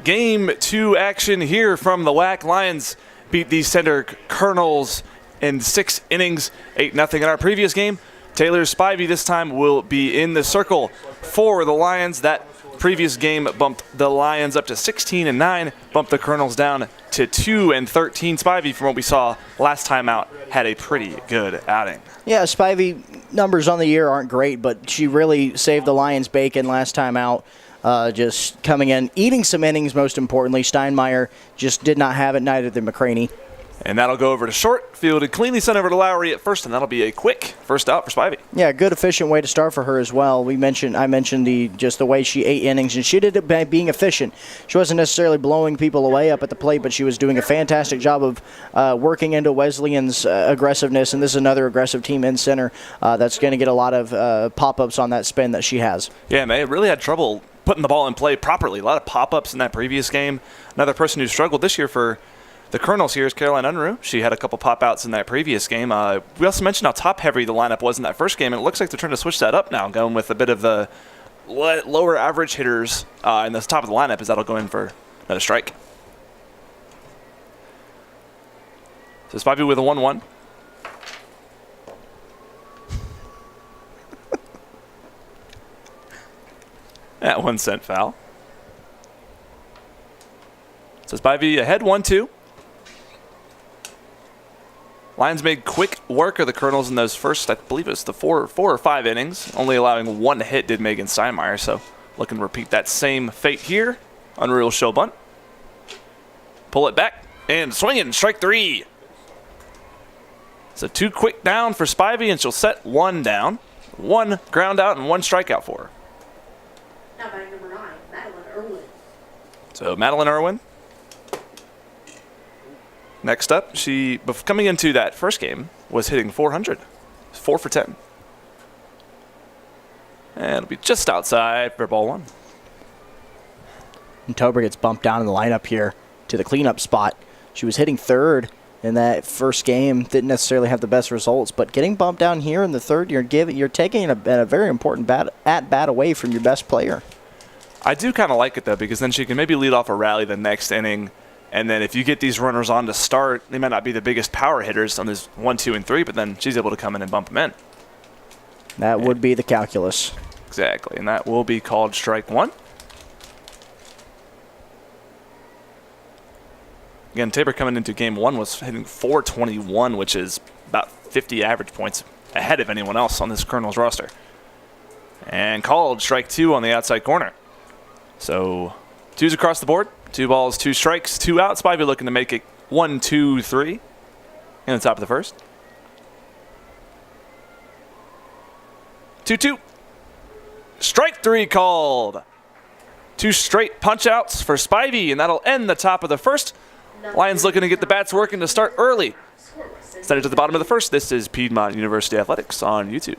Game 2 action here from the WAC. Lions beat the Center Colonels in 6 innings, 8-0 in our previous game. Taylor Spivey this time will be in the circle for the Lions. That previous game bumped the Lions up to 16-9, bumped the Colonels down to 2-13. Spivey, from what we saw last time out, had a pretty good outing. Yeah, Spivey numbers on the year aren't great, but she really saved the Lions bacon last time out. Just coming in, eating some innings, most importantly. Steinmeier just did not have it, neither did McCraney. And that'll go over to short, fielded cleanly, sent over to Lowry at first, and that'll be a quick first out for Spivey. Yeah, good, efficient way to start for her as well. I mentioned the way she ate innings, and she did it by being efficient. She wasn't necessarily blowing people away up at the plate, but she was doing a fantastic job of working into Wesleyan's aggressiveness, and this is another aggressive team in center that's going to get a lot of pop-ups on that spin that she has. Yeah, man, it really had trouble putting the ball in play properly. A lot of pop-ups in that previous game. Another person who struggled this year for the Colonels here is Caroline Unruh. She had a couple pop-outs in that previous game. We also mentioned how top-heavy the lineup was in that first game, and it looks like they're trying to switch that up now, going with a bit of the lower average hitters in the top of the lineup, as that'll go in for another strike. So Spivey with a 1-1. That 1 cent foul. So Spivey ahead 1-2. Lions made quick work of the Colonels in those first, I believe it was the four or five innings. Only allowing 1 hit did Megan Steinmeier, so looking to repeat that same fate here. Unreal show bunt. Pull it back, and swinging, strike 3. So 2 quick down for Spivey, and she'll set 1 down. 1 ground out and 1 strikeout for her. Now batting number 9, Madeline Irwin. So Madeline Irwin. Next up, she, coming into that first game, was hitting 400. 4 for 10. And it'll be just outside for ball 1. And Tober gets bumped down in the lineup here to the cleanup spot. She was hitting third in that first game. Didn't necessarily have the best results, but getting bumped down here in the third, you're taking a very important at-bat away from your best player. I do kind of like it, though, because then she can maybe lead off a rally the next inning. And then if you get these runners on to start, they might not be the biggest power hitters on this 1, 2, and 3, but then she's able to come in and bump them in. That would be the calculus. Exactly, and that will be called strike 1. Again, Tabor coming into game 1 was hitting 421, which is about 50 average points ahead of anyone else on this Colonels roster. And called strike 2 on the outside corner. So 2s across the board. 2 balls, 2 strikes, 2 outs. Spivey looking to make it 1, 2, 3 in the top of the first. 2-2. Strike 3 called. 2 straight punch outs for Spivey, and that'll end the top of the first. Lions looking to get the bats working to start early. Started at the bottom of the first. This is Piedmont University Athletics on YouTube.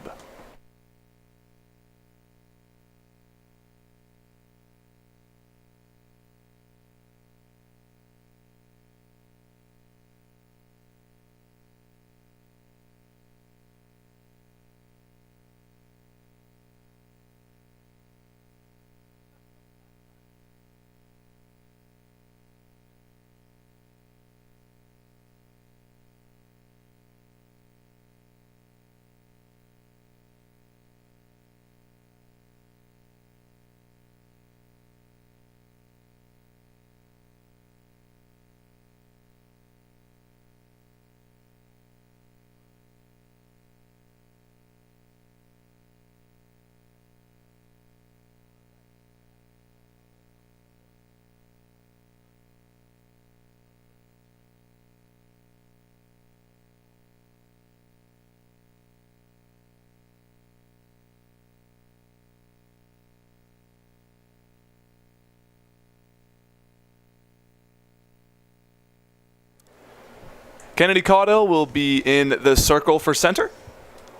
Kennedy Caudill will be in the circle for center.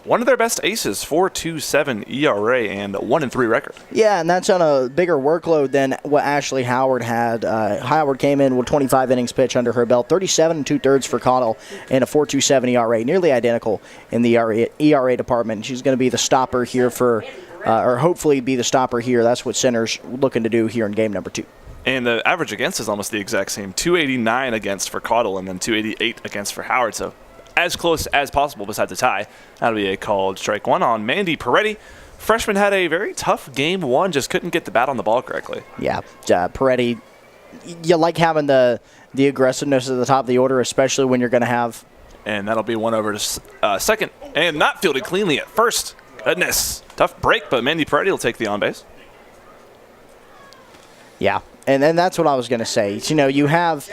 One of their best aces, 4.27 ERA and 1-3 record. Yeah, and that's on a bigger workload than what Ashley Howard had. Howard came in with 25 innings pitch under her belt, 37 2/3 for Caudill, and a 4.27 ERA, nearly identical in the ERA department. She's going to be the stopper here for, or hopefully be the stopper here. That's what center's looking to do here in game number 2. And the average against is almost the exact same. 289 against for Caudle and then 288 against for Howard. So as close as possible besides a tie. That'll be a called strike one on Mandy Peretti. Freshman had a very tough game one, just couldn't get the bat on the ball correctly. Yeah, Peretti, you like having the aggressiveness at the top of the order, especially when you're going to have. And that'll be one over to second. And not fielded cleanly at first. Goodness. Tough break, but Mandy Peretti will take the on base. Yeah, and that's what I was going to say. You know, you have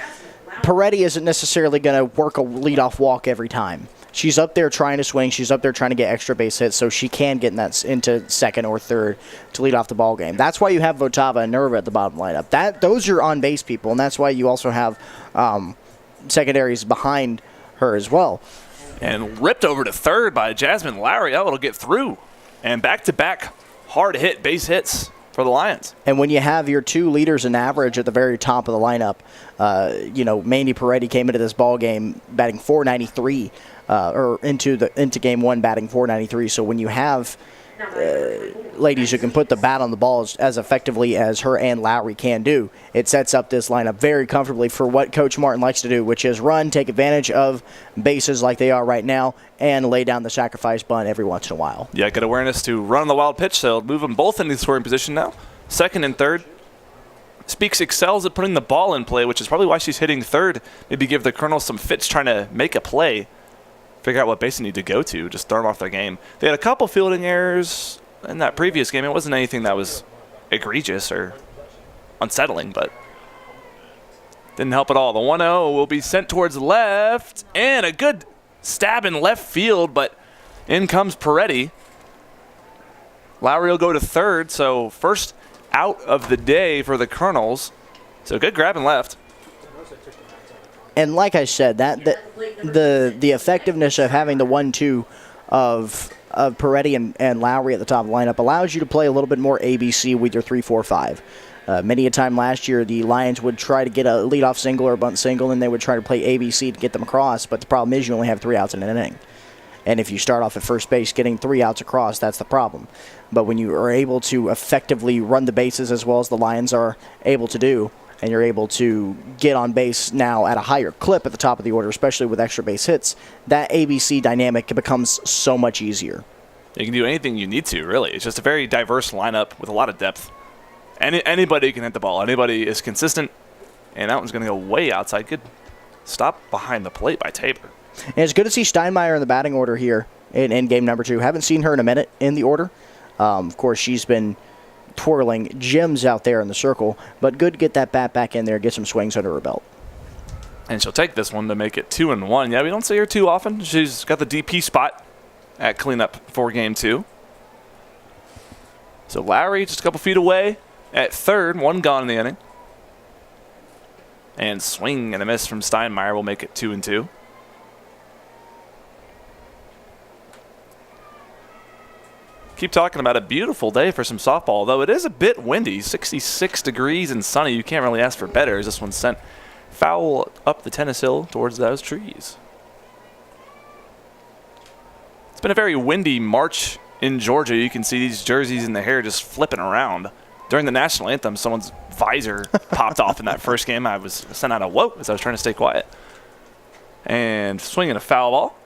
Peretti isn't necessarily going to work a leadoff walk every time. She's up there trying to swing. She's up there trying to get extra base hits so she can get into second or third to lead off the ball game. That's why you have Votava and Nerva at the bottom lineup. Those are on-base people, and that's why you also have secondaries behind her as well. And ripped over to third by Jasmine Lowry. Oh, it'll get through. And back-to-back hard-hit base hits for the Lions. And when you have your two leaders in average at the very top of the lineup, Mandy Peretti came into this ball game batting .493, or into game one batting .493. So when you have ladies who can put the bat on the ball as effectively as her and Lowry can do, it sets up this lineup very comfortably for what Coach Martin likes to do, which is run, take advantage of bases like they are right now, and lay down the sacrifice bunt every once in a while. Yeah, good awareness to run on the wild pitch, so move them both into the scoring position now. Second and third. Speaks excels at putting the ball in play, which is probably why she's hitting third. Maybe give the Colonels some fits trying to make a play. Figure out what base they need to go to, just throw them off their game. They had a couple fielding errors in that previous game. It wasn't anything that was egregious or unsettling, but didn't help at all. The 1-0 will be sent towards left, and a good stab in left field, but in comes Peretti. Lowry will go to third, so first out of the day for the Colonels. So good grab in left. And like I said, the effectiveness of having the 1-2 of Peretti and Lowry at the top of the lineup allows you to play a little bit more ABC with your 3-4-5. Many a time last year, the Lions would try to get a leadoff single or a bunt single, and they would try to play ABC to get them across, but the problem is you only have 3 outs in an inning. And if you start off at first base getting 3 outs across, that's the problem. But when you are able to effectively run the bases as well as the Lions are able to do, and you're able to get on base now at a higher clip at the top of the order, especially with extra base hits, that ABC dynamic becomes so much easier. You can do anything you need to, really. It's just a very diverse lineup with a lot of depth. Anybody can hit the ball. Anybody is consistent. And that one's going to go way outside. Good stop behind the plate by Tabor. And it's good to see Steinmeier in the batting order here in game number 2. Haven't seen her in a minute in the order. Of course, she's been twirling gems out there in the circle, but good to get that bat back in there, get some swings under her belt. And she'll take this one to make it 2-1. Yeah, we don't see her too often. She's got the DP spot at cleanup for game 2. So Lowry just a couple feet away at third, 1 gone in the inning. And swing and a miss from Steinmeier will make it 2-2. Keep talking about a beautiful day for some softball, though it is a bit windy, 66 degrees and sunny. You can't really ask for better as this one sent foul up the tennis hill towards those trees. It's been a very windy March in Georgia. You can see these jerseys and the hair just flipping around. During the national anthem, someone's visor popped off in that first game. I was sent out a whoa as I was trying to stay quiet. And swinging a foul ball.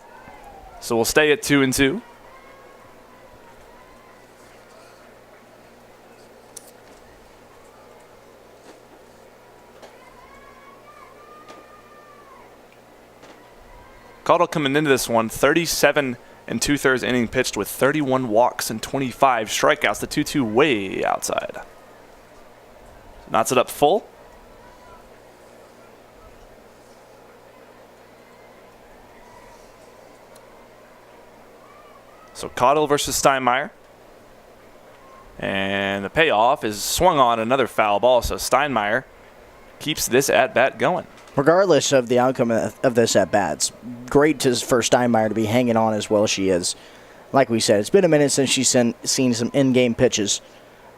So we'll stay at 2-2. Caudle coming into this one, 37 2/3 inning pitched with 31 walks and 25 strikeouts. The 2-2 way outside. Knots it up full. So Caudle versus Steinmeier. And the payoff is swung on another foul ball, so Steinmeier keeps this at-bat going. Regardless of the outcome of this at-bat, it's great for Steinmeier to be hanging on as well as she is. Like we said, it's been a minute since she's seen some in-game pitches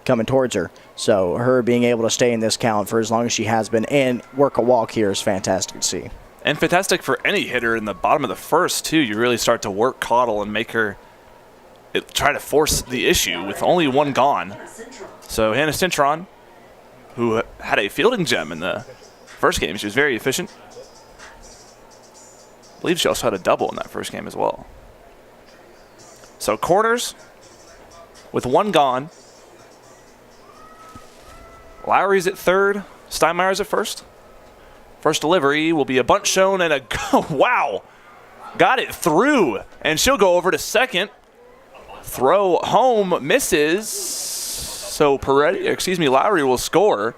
coming towards her. So her being able to stay in this count for as long as she has been and work a walk here is fantastic to see. And fantastic for any hitter in the bottom of the first, too. You really start to work Caudle and make her try to force the issue with only 1 gone. So Hannah Cintron who had a fielding gem in the first game. She was very efficient. I believe she also had a double in that first game as well. So corners with one gone. Lowry's at third. Steinmeier's at first. First delivery will be a bunt shown and a wow. Got it through. And she'll go over to second. Throw home misses. So Lowry will score.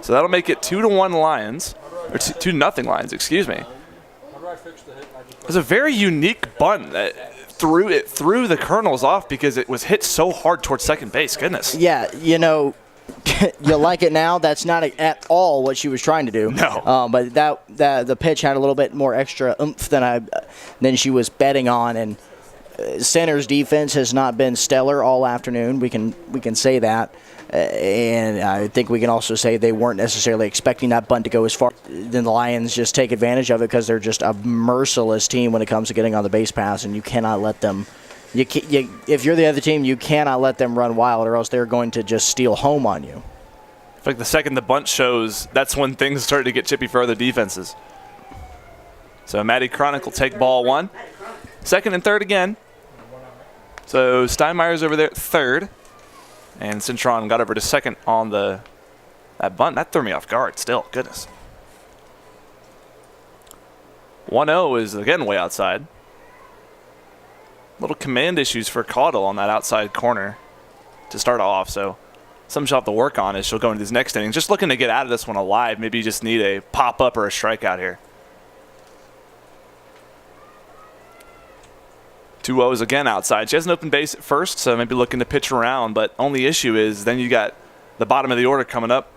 So that'll make it 2-1 Lions. Or 2-0 Lions, excuse me. It was a very unique bunt that threw the Colonels off because it was hit so hard towards second base. Goodness. Yeah, you know, you like it now. That's not at all what she was trying to do. No. But the pitch had a little bit more extra oomph than she was betting on, and center's defense has not been stellar all afternoon. We can say that. And I think we can also say they weren't necessarily expecting that bunt to go as far. Then the Lions just take advantage of it because they're just a merciless team when it comes to getting on the base pass, and you cannot let them. If you're the other team, you cannot let them run wild, or else they're going to just steal home on you. I feel like the second the bunt shows, that's when things started to get chippy for other defenses. So Maddie Chronic will take ball one. Second and third again. So Steinmeier's over there at third. And Cintron got over to second on that bunt. That threw me off guard still. Goodness. 1-0 is again way outside. Little command issues for Caudle on that outside corner to start off. So something she'll have to work on as she'll go into these next innings. Just looking to get out of this one alive. Maybe you just need a pop-up or a strikeout here. 2-0s again outside. She has an open base at first, so maybe looking to pitch around. But only issue is then you got the bottom of the order coming up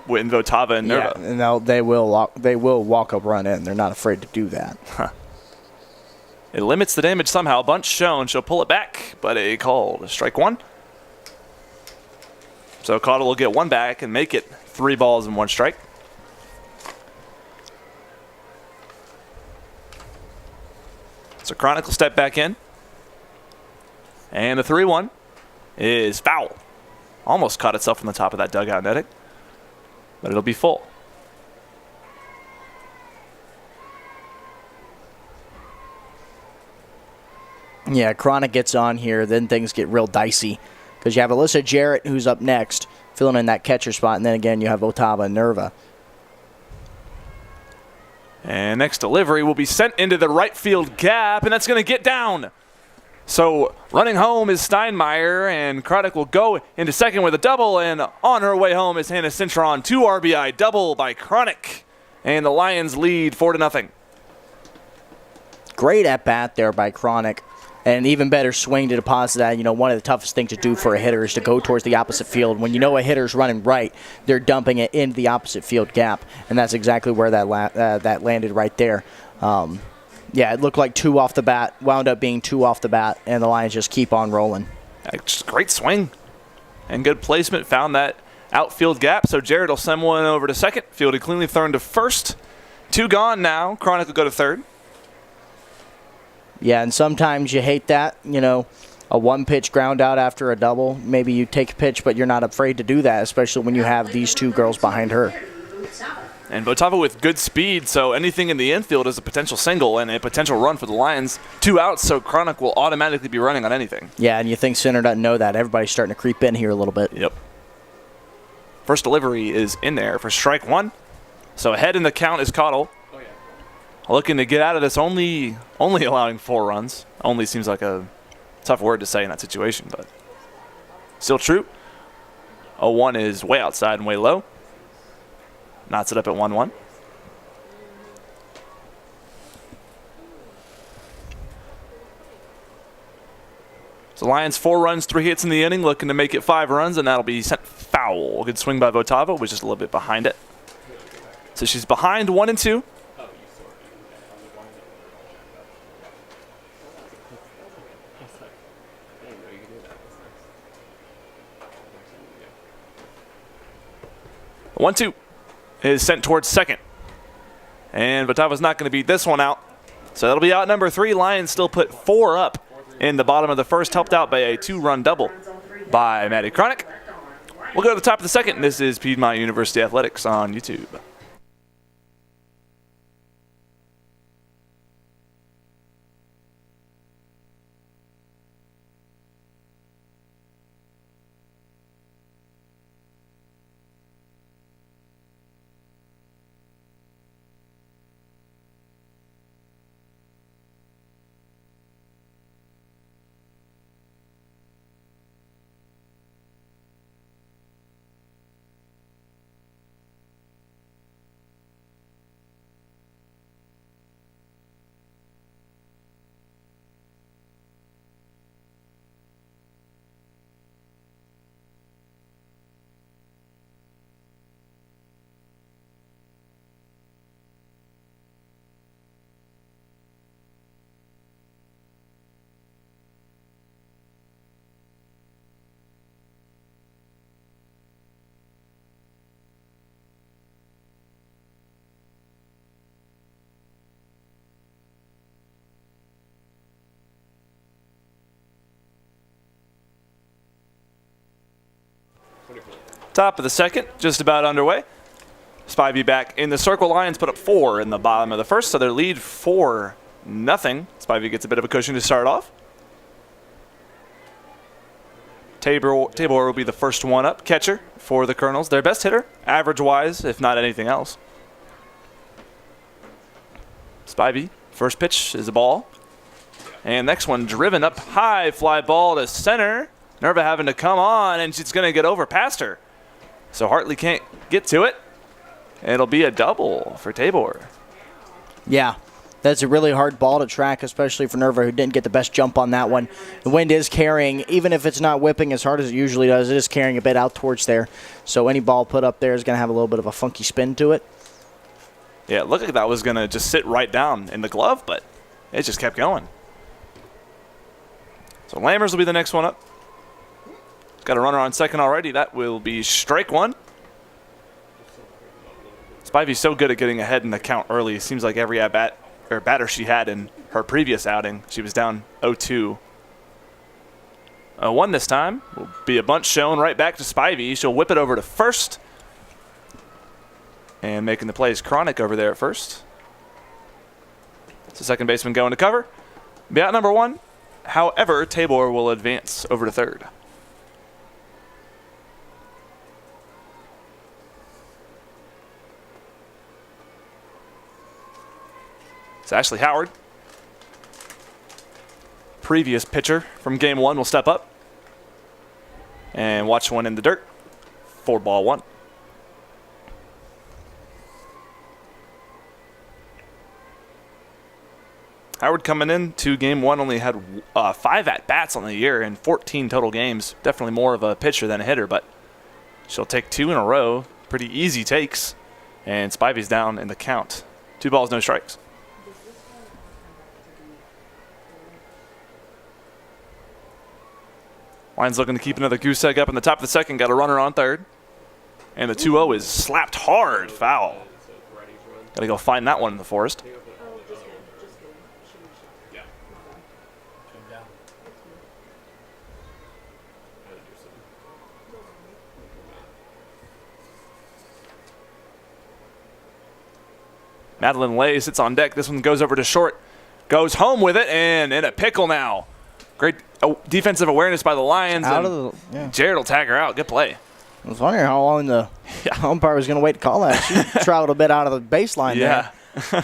with Votava and Nerva. Yeah, and they will walk a run in. They're not afraid to do that. Huh. It limits the damage somehow. Bunch shown. She'll pull it back, but a call. Strike one. So Caudle will get one back and make it 3 balls and 1 strike. So Chronic will step back in. And the 3-1 is foul. Almost caught itself on the top of that dugout netting. But it'll be full. Yeah, Chronic gets on here, then things get real dicey. Because you have Alyssa Jarrett, who's up next, filling in that catcher spot. And then again, you have Otava and Nerva. And next delivery will be sent into the right field gap, and that's going to get down. So running home is Steinmeier, and Chronic will go into second with a double, and on her way home is Hannah Cintron. 2 RBI double by Chronic, and the Lions lead 4-0. Great at-bat there by Chronic. And even better swing to deposit that. You know, one of the toughest things to do for a hitter is to go towards the opposite field. When you know a hitter's running right, they're dumping it into the opposite field gap. And that's exactly where that landed right there. Yeah, it looked like 2 off the bat, wound up being 2 off the bat, and the Lions just keep on rolling. Just great swing and good placement. Found that outfield gap, so Jared will send one over to second. Fielded cleanly, thrown to first. 2 gone now. Chronic will go to third. Yeah, and sometimes you hate that, you know, a 1-pitch ground out after a double. Maybe you take a pitch, but you're not afraid to do that, especially when you have these 2 girls behind her. And Votava with good speed, so anything in the infield is a potential single and a potential run for the Lions. 2 outs, so Chronic will automatically be running on anything. Yeah, and you think Center doesn't know that. Everybody's starting to creep in here a little bit. Yep. First delivery is in there for strike 1. So ahead in the count is Caudle. Looking to get out of this, only allowing 4 runs. Only seems like a tough word to say in that situation, but still true. 0-1 is way outside and way low. Knots it up at 1-1. So Lions 4 runs, 3 hits in the inning, looking to make it 5 runs, and that'll be sent foul. Good swing by Votava, was just a little bit behind it. So she's behind 1-2. The 1-2 is sent towards second. And Votava's not going to beat this one out. So that'll be out number 3. Lions still put 4 up in the bottom of the first, helped out by a 2-run double by Maddie Cronick. We'll go to the top of the second. This is Piedmont University Athletics on YouTube. Top of the second, just about underway. Spivey back in the circle. Lions put up 4 in the bottom of the first, so their lead 4-0. Spivey gets a bit of a cushion to start off. Tabor will be the first one up. Catcher for the Colonels. Their best hitter, average-wise, if not anything else. Spivey, first pitch is a ball. And next one driven up high, fly ball to center. Nerva having to come on, and she's going to get over past her. So Hartley can't get to it. It'll be a double for Tabor. Yeah, that's a really hard ball to track, especially for Nerva, who didn't get the best jump on that one. The wind is carrying, even if it's not whipping as hard as it usually does, it is carrying a bit out towards there. So any ball put up there is going to have a little bit of a funky spin to it. Yeah, it looked like that was going to just sit right down in the glove, but it just kept going. So Lammers will be the next one up. Got a runner on second already. That will be strike one. Spivey's so good at getting ahead in the count early. It seems like every at-bat or batter she had in her previous outing, she was down 0-2. 0-1 this time. Will be a bunt shown right back to Spivey. She'll whip it over to first. And making the play is Cronick over there at first. It's the second baseman going to cover. Be out number 1. However, Tabor will advance over to third. It's Ashley Howard. Previous pitcher from game 1 will step up. And watch one in the dirt. 4-1. Howard coming into game 1 only had 5 at-bats on the year in 14 total games. Definitely more of a pitcher than a hitter, but she'll take 2 in a row. Pretty easy takes. And Spivey's down in the count. 2 balls, no strikes. Lions looking to keep another goose egg up in the top of the second. Got a runner on third. And the 2-0 is slapped hard. Foul. Got to go find that one in the forest. Madeline Lay sits on deck. This one goes over to short. Goes home with it, and in a pickle now. Great defensive awareness by the Lions. Jared will tag her out. Good play. I was wondering how long the umpire was going to wait to call that. She traveled a bit out of the baseline there. Yeah.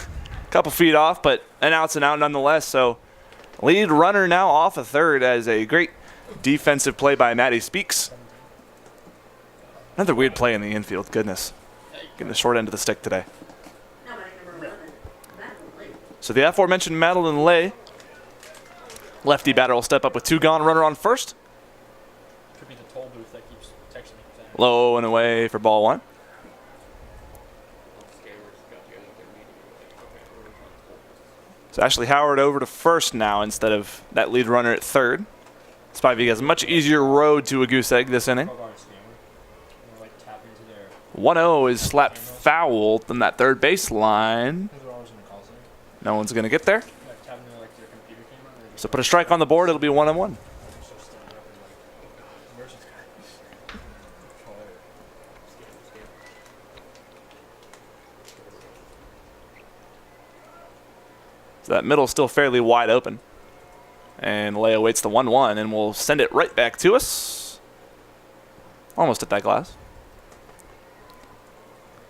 Couple feet off, but an out's an out nonetheless. So lead runner now off a third as a great defensive play by Maddie Speaks. Another weird play in the infield. Goodness. Getting the short end of the stick today. So the aforementioned Madeline Lay. Lefty batter will step up with 2 gone, runner on first. Could be the toll booth that keeps texting me. Low and away for ball 1. So Ashley Howard over to first now instead of that lead runner at third. Spivey has a much easier road to a goose egg this inning. 1-0 is slapped foul from that third baseline. No one's going to get there. So put a strike on the board. It'll be 1-1. So that middle is still fairly wide open. And Leia waits the 1-1 and will send it right back to us. Almost at that glass.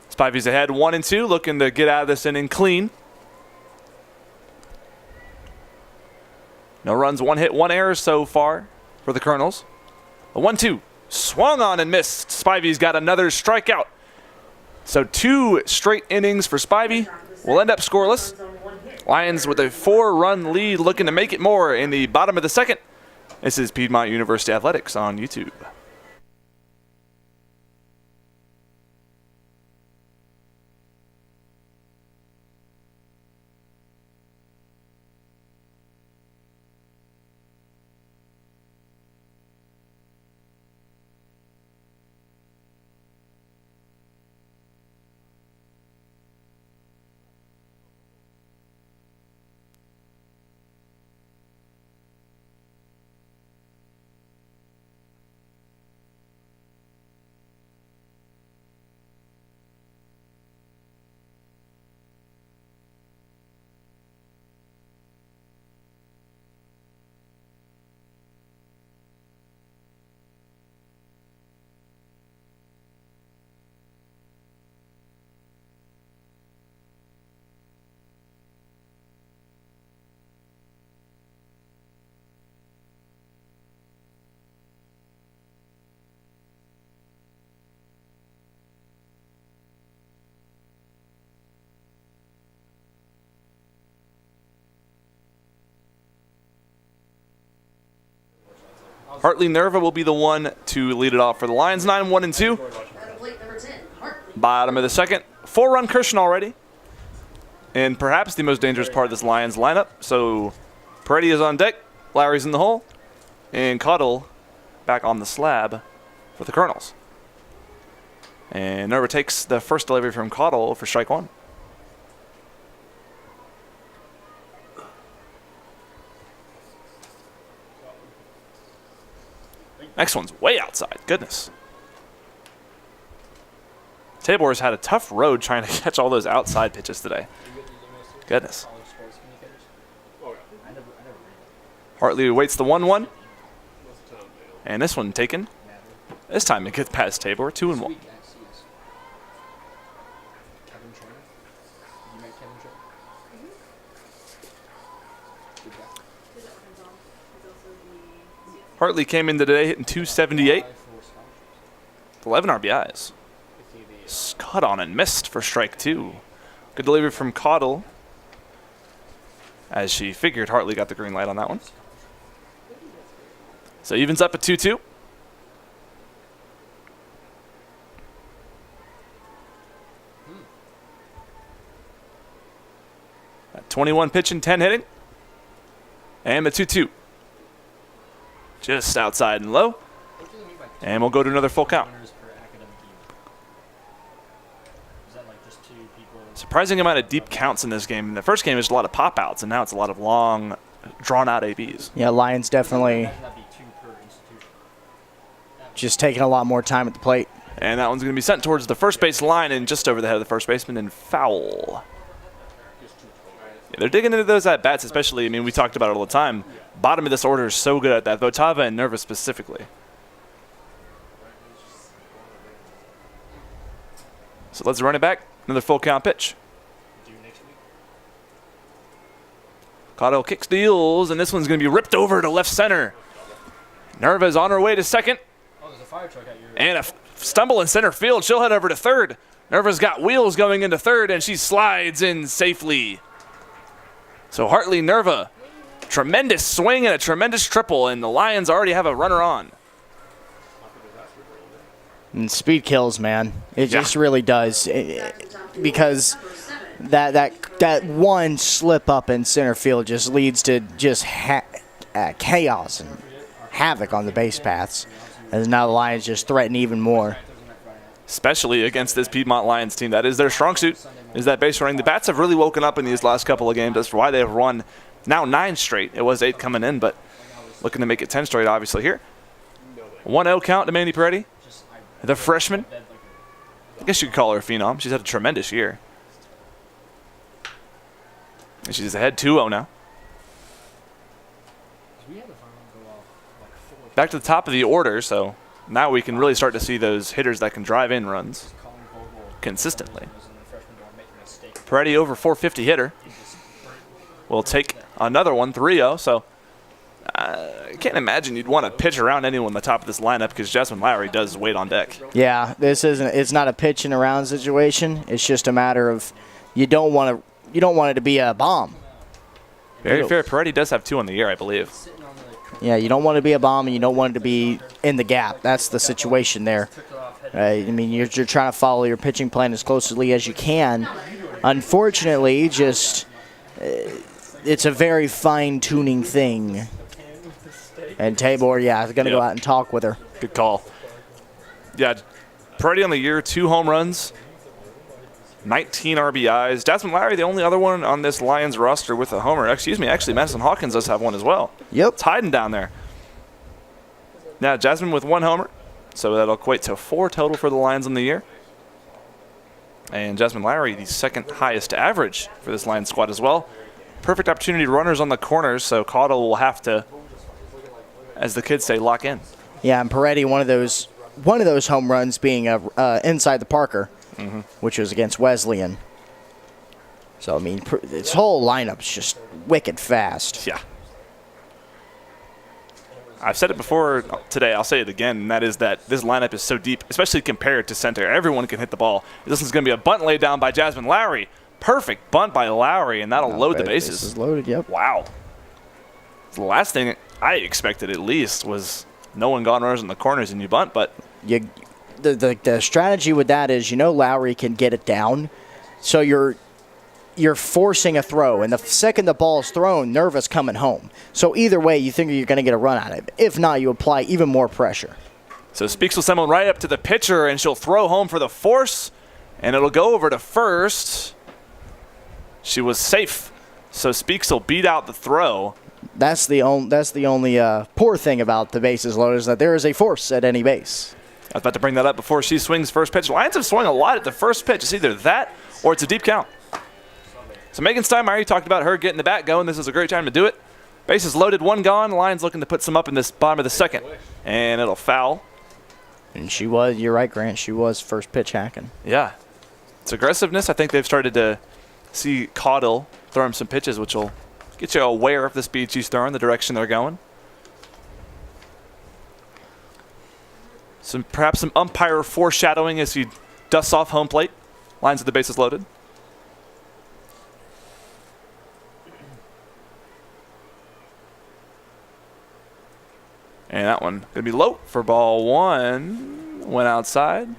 Spivey's ahead 1-2, looking to get out of this inning clean. No runs, 1 hit, 1 error so far for the Colonels. A 1-2, swung on and missed. Spivey's got another strikeout. So 2 straight innings for Spivey. Will end up scoreless. Lions with a 4-run lead, looking to make it more in the bottom of the second. This is Piedmont University Athletics on YouTube. Hartley Nerva will be the one to lead it off for the Lions. 9-1-2. Bottom of the second. 4-run cushion already. And perhaps the most dangerous part of this Lions lineup. So Peretti is on deck. Lowry's in the hole. And Cottle back on the slab for the Colonels. And Nerva takes the first delivery from Cottle for strike 1. Next one's way outside. Goodness. Tabor's had a tough road trying to catch all those outside pitches today. Goodness. Hartley waits the 1-1. And this one taken. This time it gets past Tabor. 2-1. Hartley came in today hitting 278. 11 RBIs. Caught on and missed for strike 2. Good delivery from Cottle. As she figured Hartley got the green light on that one. So evens up at 2-2. At 21 pitching, 10 hitting. And the 2-2. Just outside and low. And we'll go to another full count. Surprising amount of deep counts in this game. In the first game, there's a lot of pop-outs, and now it's a lot of long, drawn-out ABs. Yeah, Lions definitely just taking a lot more time at the plate. And that one's going to be sent towards the first base line and just over the head of the first baseman and foul. Yeah, they're digging into those at-bats, especially, I mean, we talked about it all the time. Bottom of this order is so good at that, Votava and Nerva specifically. So let's run it back. Another full count pitch. Cotto kicks deals, and this one's going to be ripped over to left center. Nerva's on her way to second. Oh, there's a fire truck at your... And a stumble in center field. She'll head over to third. Nerva's got wheels going into third, and she slides in safely. So Hartley Nerva, tremendous swing and a tremendous triple, and the Lions already have a runner on. And speed kills, man. It just really does. Because that one slip up in center field just leads to just chaos and havoc on the base paths. And now the Lions just threaten even more. Especially against this Piedmont Lions team. That is their strong suit, is that base running. The Bats have really woken up in these last couple of games. That's why they've won now 9 straight. It was 8 coming in, but looking to make it 10 straight, obviously, here. 1-0 count to Mandy Peretti, the freshman. I guess you could call her a phenom. She's had a tremendous year. And she's ahead 2-0 now. We had the final go off like 4. Back to the top of the order, so now we can really start to see those hitters that can drive in runs Colin Vogel consistently. was in the freshman door making a mistake. Peretti over 450 hitter. He just Will take another one, 3-0. So I can't imagine you'd want to pitch around anyone on the top of this lineup because Jasmine Lowry does wait on deck. Yeah, it's not a pitch and around situation. It's just a matter of you don't want it to be a bomb. Very fair. Peretti does have 2 on the year, I believe. sitting on the Yeah, you don't want it to be a bomb, and you don't want it to be in the gap. That's the situation there. took it off head. Right? I mean, you're trying to follow your pitching plan as closely as you can. Unfortunately, just it's a very fine-tuning thing. And Tabor, yeah, is going to go Yep. out and talk with her. Good call. Yeah, Peretti on the year, 2 home runs, 19 RBIs. Jasmine Lowry, the only other one on this Lions roster with a homer. Excuse me, actually, Madison Hawkins does have one as well. Yep. It's hiding down there. Now, Jasmine with 1 homer, so that'll equate to 4 total for the Lions on the year. And Jasmine Lowry, the second highest average for this Lions squad as well. Perfect opportunity runners on the corners, so Caudle will have to, as the kids say, lock in. Yeah, and Peretti, one of those home runs being inside the Parker, which was against Wesleyan. So, I mean, this whole lineup's just wicked fast. Yeah. I've said it before today, I'll say it again, and that is that this lineup is so deep, especially compared to center. Everyone can hit the ball. This is going to be a bunt laid down by Jasmine Lowry. Perfect bunt by Lowry, and that'll load the bases. Bases loaded, yep. Wow. The last thing I expected, at least, was no one gone runners in the corners and you bunt, but The strategy with that is, Lowry can get it down, so you're forcing a throw, and the second the ball is thrown, Nerva's coming home. So either way, you think you're going to get a run out of it. If not, you apply even more pressure. so Speaks will send one right up to the pitcher, and she'll throw home for the force, and it'll go over to first. She was safe, so Speaks will beat out the throw. That's the only poor thing about the bases loaded is that there is a force at any base. I was about to bring that up before she swings first pitch. Lions have swung a lot at the first pitch. It's either that or it's a deep count. So Megan Steinmeier, you talked about her getting the bat going. This is a great time to do it. Bases loaded, 1 gone. Lions looking to put some up in this bottom of the second. And it'll foul. And you're right, Grant, she was first pitch hacking. Yeah. It's aggressiveness. I think they've started to see Caudle throw him some pitches, which will get you aware of the speed she's throwing, the direction they're going. Perhaps some umpire foreshadowing as he dusts off home plate. Lines with the bases loaded. And that one going to be low for ball 1. Went outside.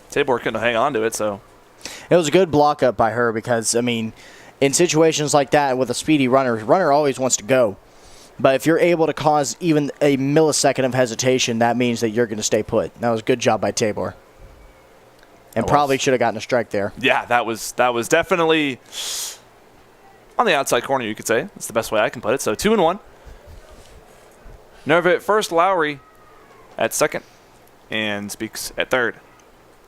Tabor couldn't hang on to it, so. It was a good block up by her because, I mean, in situations like that with a speedy runner always wants to go. But if you're able to cause even a millisecond of hesitation, that means that you're going to stay put. That was a good job by Tabor. And probably should have gotten a strike there. Yeah, that was definitely on the outside corner, you could say. That's the best way I can put it. So 2-1. Nerva at first, Lowry at second, and Speaks at third.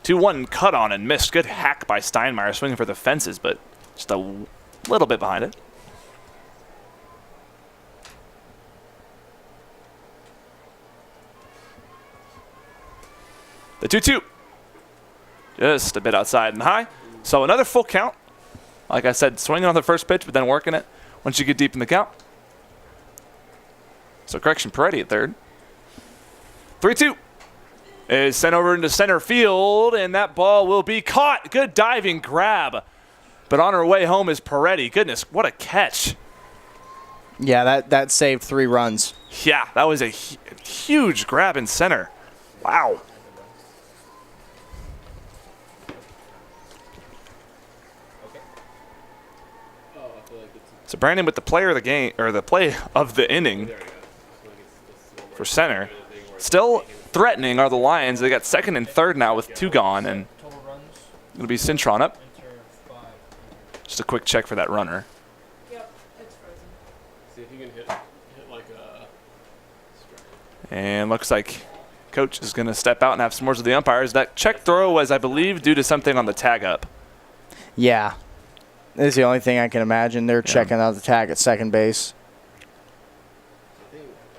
2-1 cut on and missed. Good hack by Steinmeier, swinging for the fences, but just a little bit behind it. The 2-2. Just a bit outside and high. So another full count. Like I said, swinging on the first pitch, but then working it once you get deep in the count. So correction, Peretti at third. 3-2 is sent over into center field, and that ball will be caught. Good diving grab. But on her way home is Peretti. Goodness, what a catch. Yeah, that saved 3 runs. Yeah, that was a huge grab in center. Wow. So Brandon with the player of the game, or the play of the inning for center. Still threatening are the Lions. They got second and third now with 2 gone, and Total runs, it'll be Cintron up. enter 5. Just a quick check for that runner. Yep, it's frozen. See if you can hit like a strike. And looks like coach is going to step out and have some words with the umpires. That check throw was, I believe, due to something on the tag up. Yeah. This is the only thing I can imagine. They're checking out the tag at second base.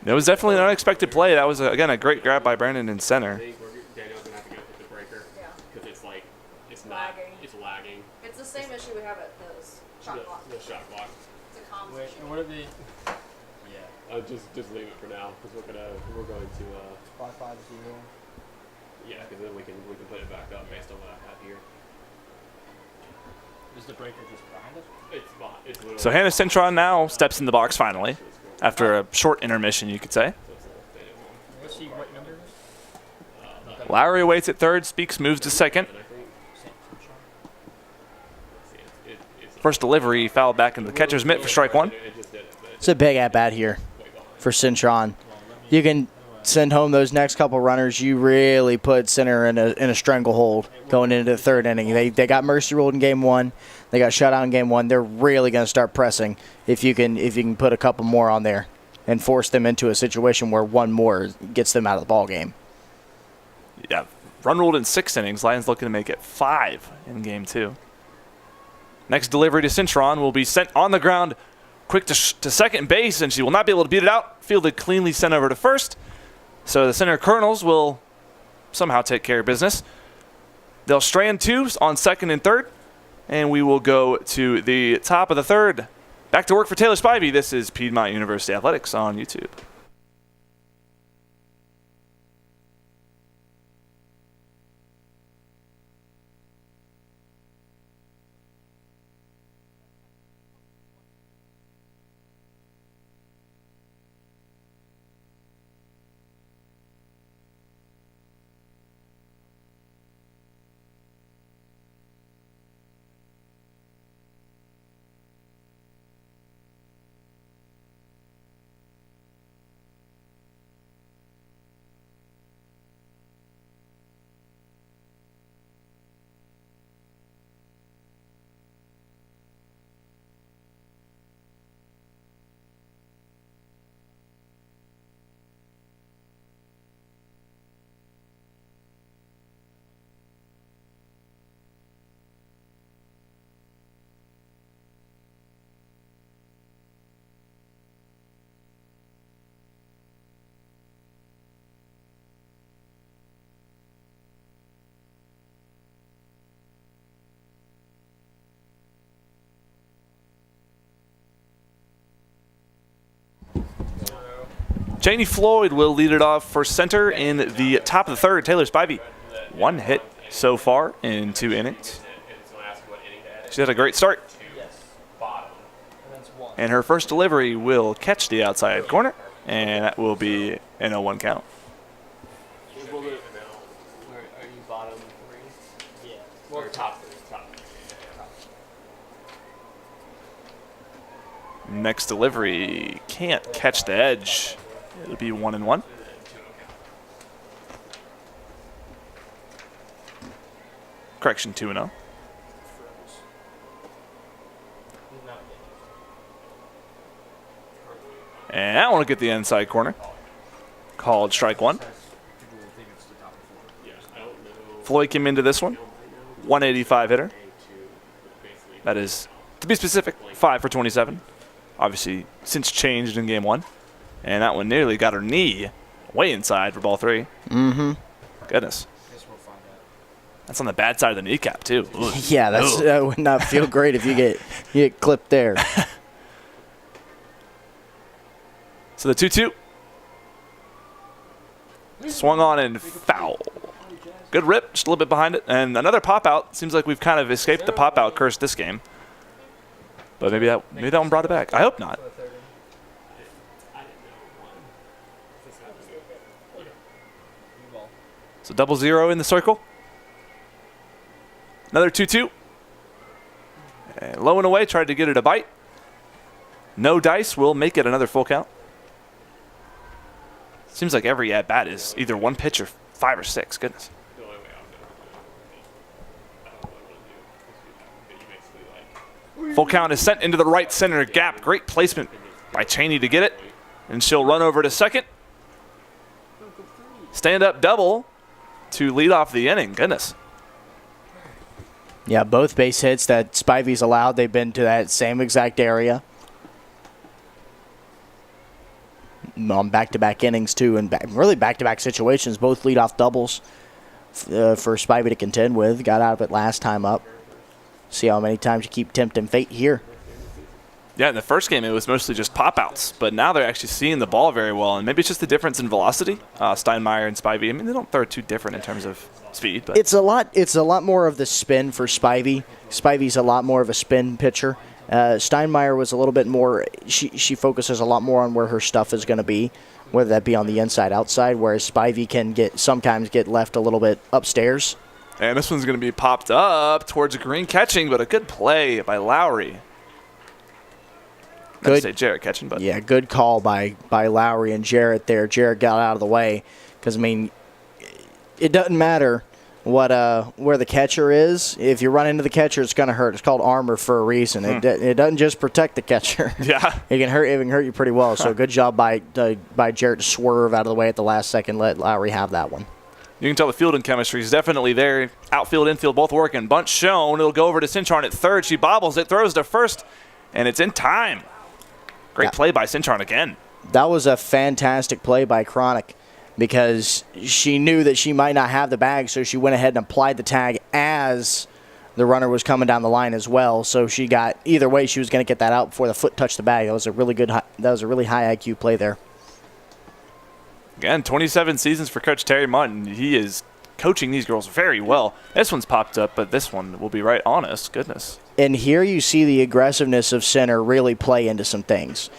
It was definitely an unexpected play. That was, again, a great grab by Brandon in center. I think Daniel's gonna have to go hit the breaker. Yeah. Because it's like it's Lagging. It's lagging. It's the same issue we have at those shot clock. The shot clock. It's a comms Wait, issue. what are the? Yeah. Just leave it for now because we're going to 550. yeah, because then we can put it back up based on what I have here. Is the breaker just behind us? It's literally So Hannah Cintron now steps in the box finally, after a short intermission, you could say. Let's see what number it is. Lowry waits at third. Speaks moves to second. First delivery fouled back into the catcher's mitt for strike one. It's a big at-bat here for Cintron. You can send home those next couple runners. You really put center in a stranglehold going into the third inning. They got mercy ruled in game one. They got shut out in game one. They're really going to start pressing if you can put a couple more on there and force them into a situation where one more gets them out of the ball game. Yeah, run ruled in 6 innings. Lions looking to make it 5 in game 2. Next delivery to Cintron will be sent on the ground, quick to second base, and she will not be able to beat it out. Fielded cleanly, sent over to first. So the center Colonels will somehow take care of business. They'll strand 2 on second and third, and we will go to the top of the third. Back to work for Taylor Spivey. This is Piedmont University Athletics on YouTube. Janie Floyd will lead it off for center in the top of the third. Taylor Spivey, 1 hit so far in 2 innings. She had a great start. And her first delivery will catch the outside corner, and that will be an 0-1 count. Are you bottom 3? Yeah. Or top 3? Top 3. Next delivery can't catch the edge. It'll be 1-1. Correction, 2-0. And that one will get the inside corner. Called strike 1. Floyd came into this one. 185 hitter. That is, to be specific, 5 for 27. Obviously, since changed in game 1. And that one nearly got her knee way inside for ball 3. Mm-hmm. Goodness. That's on the bad side of the kneecap, too. Ugh. Yeah, that would not feel great if you get clipped there. So the 2-2. Swung on and foul. Good rip, just a little bit behind it. And another pop-out. Seems like we've kind of escaped the pop-out curse this game. But maybe that one brought it back. I hope not. So 0-0 in the circle. Another 2-2. And low and away, tried to get it a bite. No dice will make it another full count. Seems like every at-bat is either 1 pitch or 5 or 6. Goodness. Full count is sent into the right center gap. Great placement by Cheney to get it. And she'll run over to second. Stand-up double to lead off the inning. Goodness. Yeah, both base hits that Spivey's allowed, they've been to that same exact area. On back-to-back innings, too, and really back-to-back situations. Both leadoff doubles for Spivey to contend with. Got out of it last time up. See how many times you keep tempting fate here. Yeah, in the first game, it was mostly just pop-outs, but now they're actually seeing the ball very well, and maybe it's just the difference in velocity. Steinmeier and Spivey, I mean, they don't throw too different in terms of speed. But It's a lot more of the spin for Spivey. Spivey's a lot more of a spin pitcher. Steinmeier was a little bit more, she focuses a lot more on where her stuff is going to be, whether that be on the inside, outside, whereas Spivey can sometimes get left a little bit upstairs. And this one's going to be popped up towards green catching, but a good play by Lowry. Good. Say Jarrett catching, but yeah, good call by Lowry and Jarrett there. Jarrett got out of the way because, I mean, it doesn't matter where the catcher is. If you run into the catcher, it's going to hurt. It's called armor for a reason. It doesn't just protect the catcher. Yeah. It can hurt you pretty well. So good job by Jarrett to swerve out of the way at the last second, let Lowry have that one. You can tell the fielding chemistry is definitely there. Outfield, infield, both working. Bunt shown. It'll go over to Cinchon at third. She bobbles it, throws to first, and it's in time. Great play by Cinchon again. That was a fantastic play by Chronic because she knew that she might not have the bag, so she went ahead and applied the tag as the runner was coming down the line as well. So she got, either way, she was going to get that out before the foot touched the bag. That was a really high IQ play there. Again, 27 seasons for Coach Terry Martin. He is coaching these girls very well. This one's popped up, but this one will be right on us. Goodness. And here you see the aggressiveness of center really play into some things.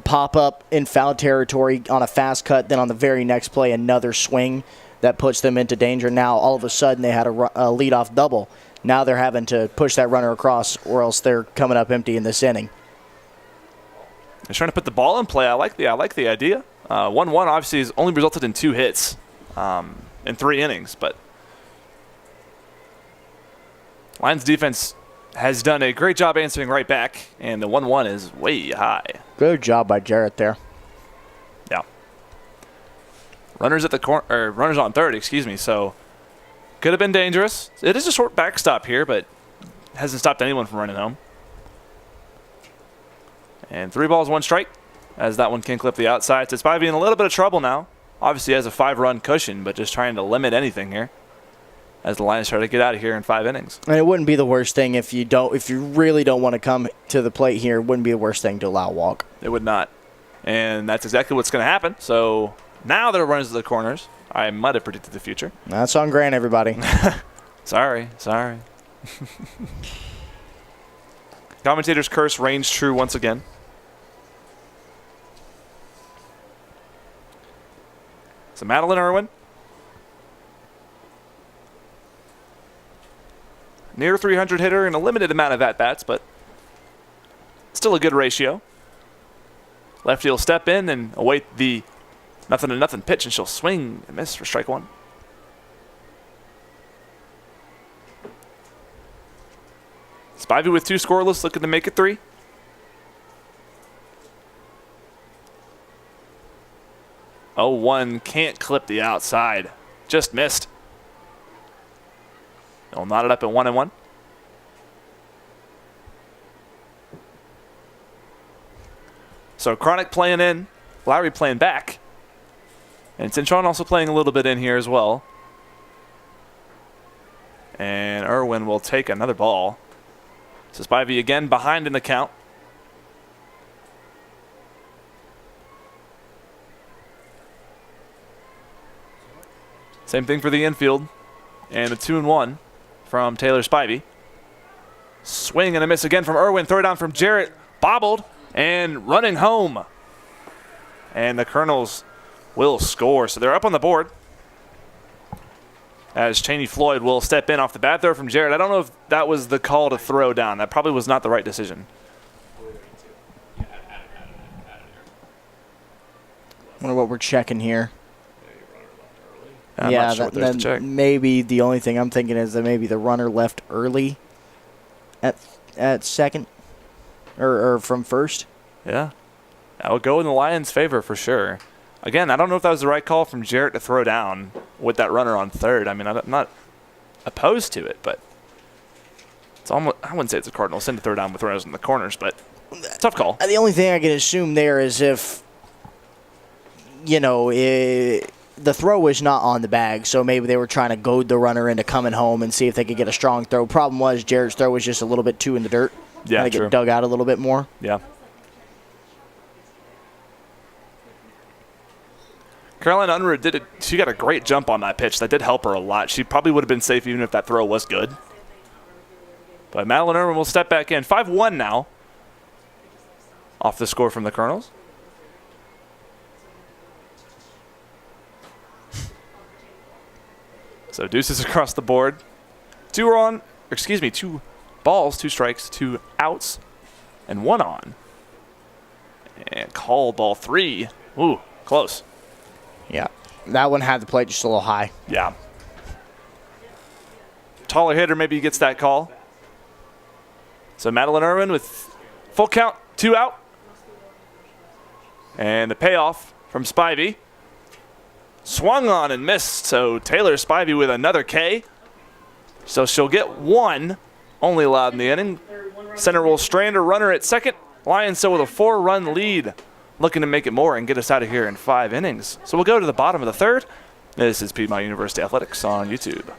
Pop up in foul territory on a fast cut, then on the very next play, another swing that puts them into danger. Now, all of a sudden, they had a leadoff double. Now they're having to push that runner across, or else they're coming up empty in this inning. They're trying to put the ball in play. I like the idea. 1-1 obviously has only resulted in 2 hits in 3 innings, but Lions defense has done a great job answering right back, and the 1-1 is way high. Good job by Jarrett there. Yeah. Runners at the corner, runners on third, excuse me. So could have been dangerous. It is a short backstop here, but hasn't stopped anyone from running home. And 3 balls, 1 strike, as that one can clip the outside. So Spivey in a little bit of trouble now. Obviously has a 5-run cushion, but just trying to limit anything here as the Lions try to get out of here in 5 innings. And it wouldn't be the worst thing if you really don't want to come to the plate here. It wouldn't be the worst thing to allow a walk. It would not. And that's exactly what's going to happen. So now there are runners at the corners. I might have predicted the future. That's on Grant, everybody. Sorry. Commentator's curse reigns true once again. So Madeline Irwin, near 300 hitter and a limited amount of at-bats, but still a good ratio. Lefty will step in and await the 0-0 pitch, and she'll swing and miss for strike 1. Spivey with 2 scoreless, looking to make it 3. Oh, 1 can't clip the outside. Just missed. They'll knot it up at 1-1. So Chronic playing in, Lowry playing back. And Cinchon also playing a little bit in here as well. And Irwin will take another ball. So Spivey again behind in the count. Same thing for the infield. And a 2-1 from Taylor Spivey. Swing and a miss again from Irwin. Throw down from Jarrett. Bobbled and running home. And the Colonels will score. So they're up on the board. As Cheney Floyd will step in off the bat throw from Jarrett. I don't know if that was the call to throw down. That probably was not the right decision. Wonder what we're checking here. I'm not sure what there's to check. Maybe the only thing I'm thinking is that maybe the runner left early at second or from first. Yeah. That would go in the Lions' favor for sure. Again, I don't know if that was the right call from Jarrett to throw down with that runner on third. I mean, I'm not opposed to it, but It's almost, I wouldn't say it's a Cardinal. Send to third down with runners in the corners, but tough call. The only thing I can assume there is if, the throw was not on the bag, so maybe they were trying to goad the runner into coming home and see if they could get a strong throw. Problem was Jared's throw was just a little bit too in the dirt. Yeah, I think it dug out a little bit more. Yeah. Caroline Unruh did it. She got a great jump on that pitch. That did help her a lot. She probably would have been safe even if that throw was good. But Madeline Irwin will step back in. 5-1 now. Off the score from the Colonels. So deuces across the board. 2 balls, 2 strikes, 2 outs, and 1 on. And call ball 3. Ooh, close. Yeah, that one had the plate just a little high. Yeah. Taller hitter maybe gets that call. So Madeline Irwin with full count, 2 out. And the payoff from Spivey. Swung on and missed, so Taylor Spivey with another K. So she'll get 1, only allowed in the inning. Center will strand a runner at second. Lions still with a 4-run lead, looking to make it more and get us out of here in 5 innings. So we'll go to the bottom of the 3rd. This is Piedmont University Athletics on YouTube.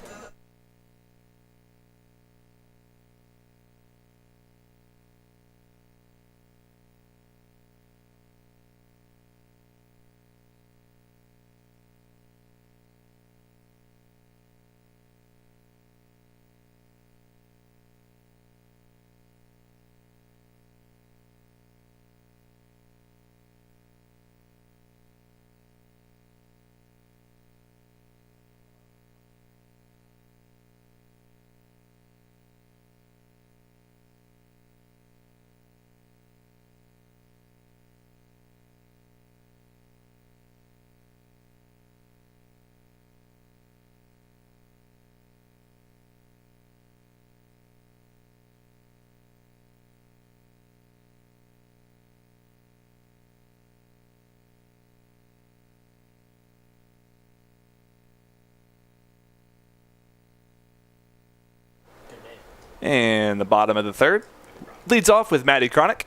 And the bottom of the 3rd leads off with Maddie Cronick.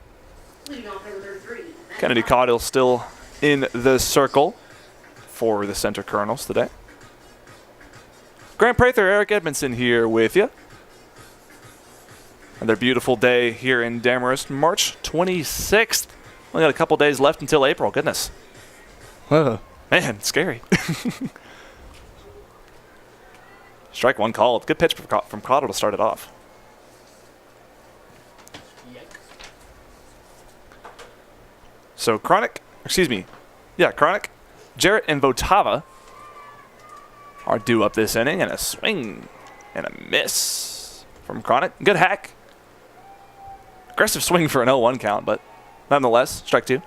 Kennedy Caudill still in the circle for the Center Colonels today. Grant Prather, Eric Edmondson here with you. Another beautiful day here in Damaris, March 26th. Only got a couple days left until April. Goodness. Man, scary. Strike 1 called. Good pitch from Caudill to start it off. So Cronick, Jarrett, and Votava are due up this inning, and a swing and a miss from Cronick. Good hack. Aggressive swing for an 0-1 count, but nonetheless, strike 2.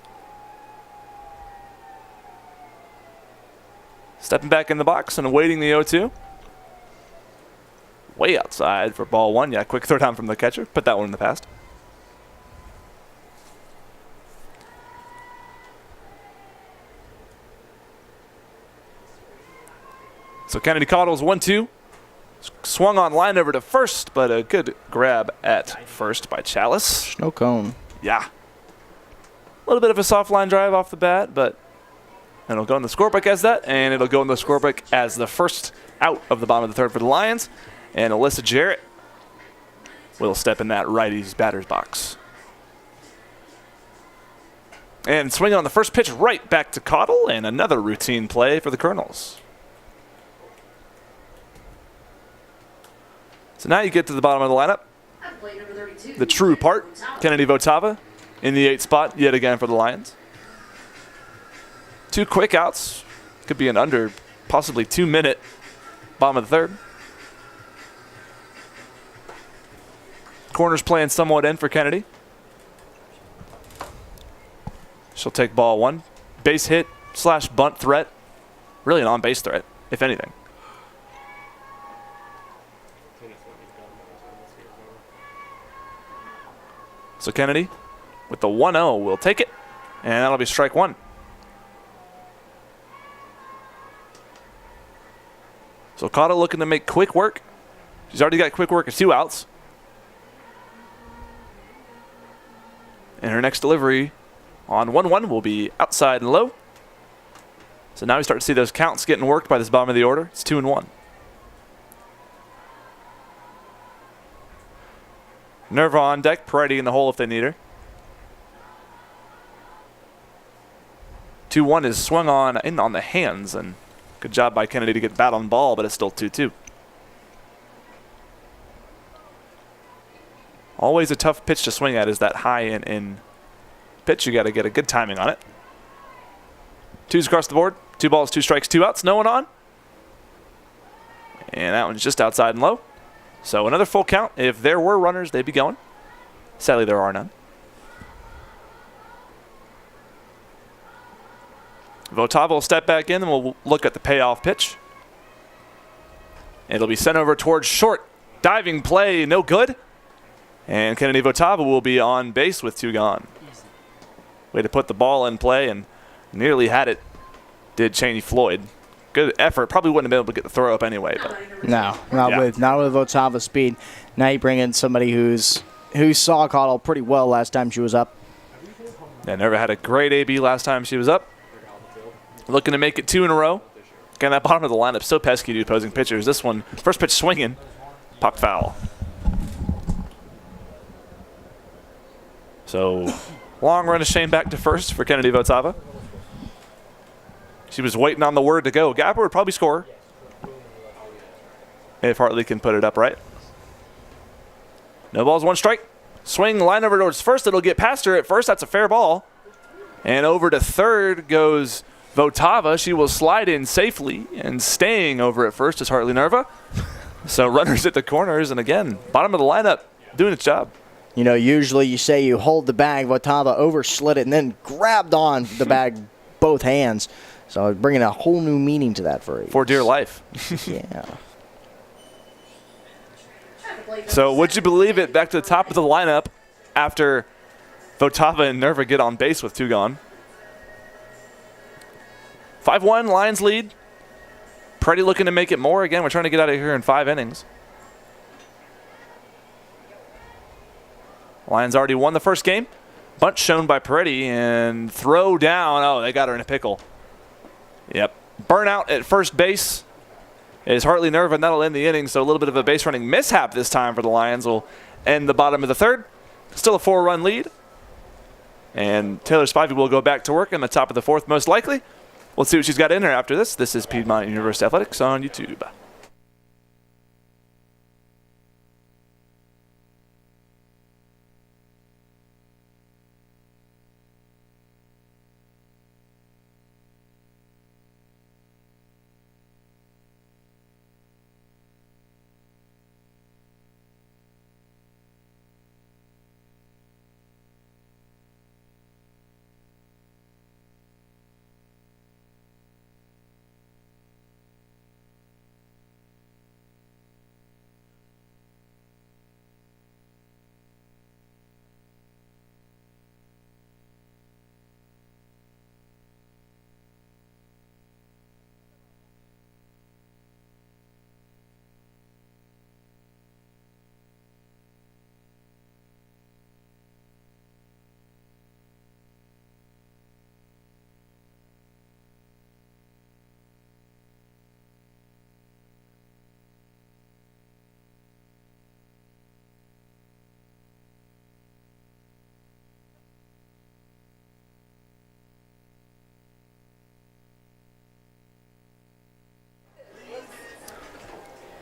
Stepping back in the box and awaiting the 0-2. Way outside for ball 1. Yeah, quick throw down from the catcher. Put that one in the past. So Kennedy Caudill's 1-2. Swung on line over to first, but a good grab at first by Chalice. No cone. Yeah. A little bit of a soft line drive off the bat, but it'll go in the scorebook as that, and it'll go in the scorebook as the first out of the bottom of the 3rd for the Lions. And Alyssa Jarrett will step in that righty's batter's box. And swinging on the first pitch right back to Caudill, and another routine play for the Colonels. So now you get to the bottom of the lineup. The true part, Kennedy Votava in the 8th spot yet again for the Lions. 2 quick outs. Could be an under possibly 2-minute bottom of the 3rd. Corner's playing somewhat in for Kennedy. She'll take ball 1. Base hit / bunt threat. Really an on-base threat, if anything. So Kennedy with the 1-0 will take it, and that'll be strike 1. So Caudill looking to make quick work. She's already got quick work of 2 outs. And her next delivery on 1-1 will be outside and low. So now we start to see those counts getting worked by this bottom of the order. It's 2-1. Nerva on deck, Peretti in the hole if they need her. 2-1 is swung on in on the hands, and good job by Kennedy to get bat on ball, but it's still 2-2. Always a tough pitch to swing at is that high in pitch. You got to get a good timing on it. 2s across the board. 2 balls, 2 strikes, 2 outs. No one on. And that one's just outside and low. So another full count. If there were runners, they'd be going. Sadly, there are none. Votava will step back in, and we'll look at the payoff pitch. It'll be sent over towards short. Diving play, no good. And Kennedy Votava will be on base with 2 gone. Way to put the ball in play, and nearly had it. Did Cheney Floyd. Good effort. Probably wouldn't have been able to get the throw up anyway. But No, not with Votava's speed. Now you bring in somebody who saw Caudill pretty well last time she was up. Yeah, Nerva had a great AB last time she was up. Looking to make it 2 in a row. Again, that bottom of the lineup so pesky to opposing pitchers. This one, first pitch swinging, popped foul. So, long run of shame back to first for Kennedy Votava. She was waiting on the word to go. Gapper would probably score if Hartley can put it up right. No balls, 1 strike. Swing, line over towards first. It'll get past her at first. That's a fair ball. And over to third goes Votava. She will slide in safely, and staying over at first is Hartley Nerva. So runners at the corners, and again, bottom of the lineup doing its job. You know, usually you say you hold the bag. Votava overslid it and then grabbed on the bag both hands. So bringing a whole new meaning to that phrase. For dear life. Yeah. So would you believe it, back to the top of the lineup after Votava and Nerva get on base with 2 gone. 5-1, Lions lead. Peretti looking to make it more. Again, we're trying to get out of here in 5 innings. Lions already won the first game. Bunt shown by Peretti, and throw down. Oh, they got her in a pickle. Yep. Burnout at first base is Hartley Nerva, and that'll end the inning. So a little bit of a base running mishap this time for the Lions will end the bottom of the 3rd. Still a 4-run lead. And Taylor Spivey will go back to work in the top of the 4th, most likely. We'll see what she's got in her after this. This is Piedmont University Athletics on YouTube.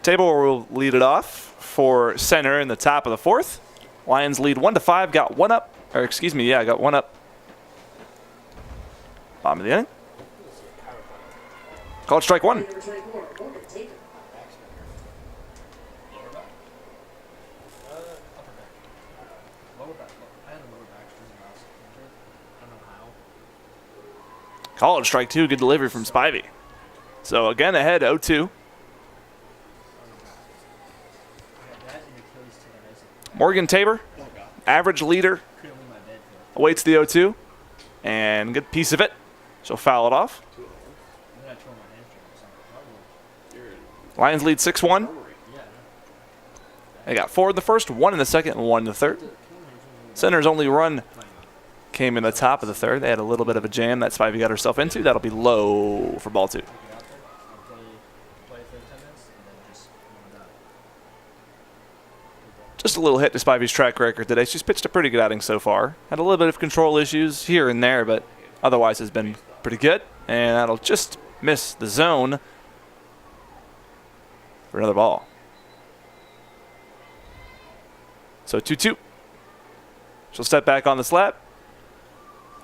Tabor will lead it off for center in the top of the 4th. Lions lead 1-5, got 1 up. Or excuse me, yeah, got 1 up. Bottom of the inning. Called strike 1. Called strike 2, good delivery from Spivey. So again ahead 0-2. Morgan Tabor, average leader, awaits the 0-2, and good piece of it. She'll foul it off. Lions lead 6-1. They got 4 in the first, 1 in the second, and 1 in the third. Center's only run came in the top of the third. They had a little bit of a jam that Spivey got herself into. That'll be low for ball 2. Play for 10 minutes, and then just Just a little hit to Spivey's track record today. She's pitched a pretty good outing so far. Had a little bit of control issues here and there, but otherwise has been pretty good. And that'll just miss the zone for another ball. So 2-2. She'll step back on the slab.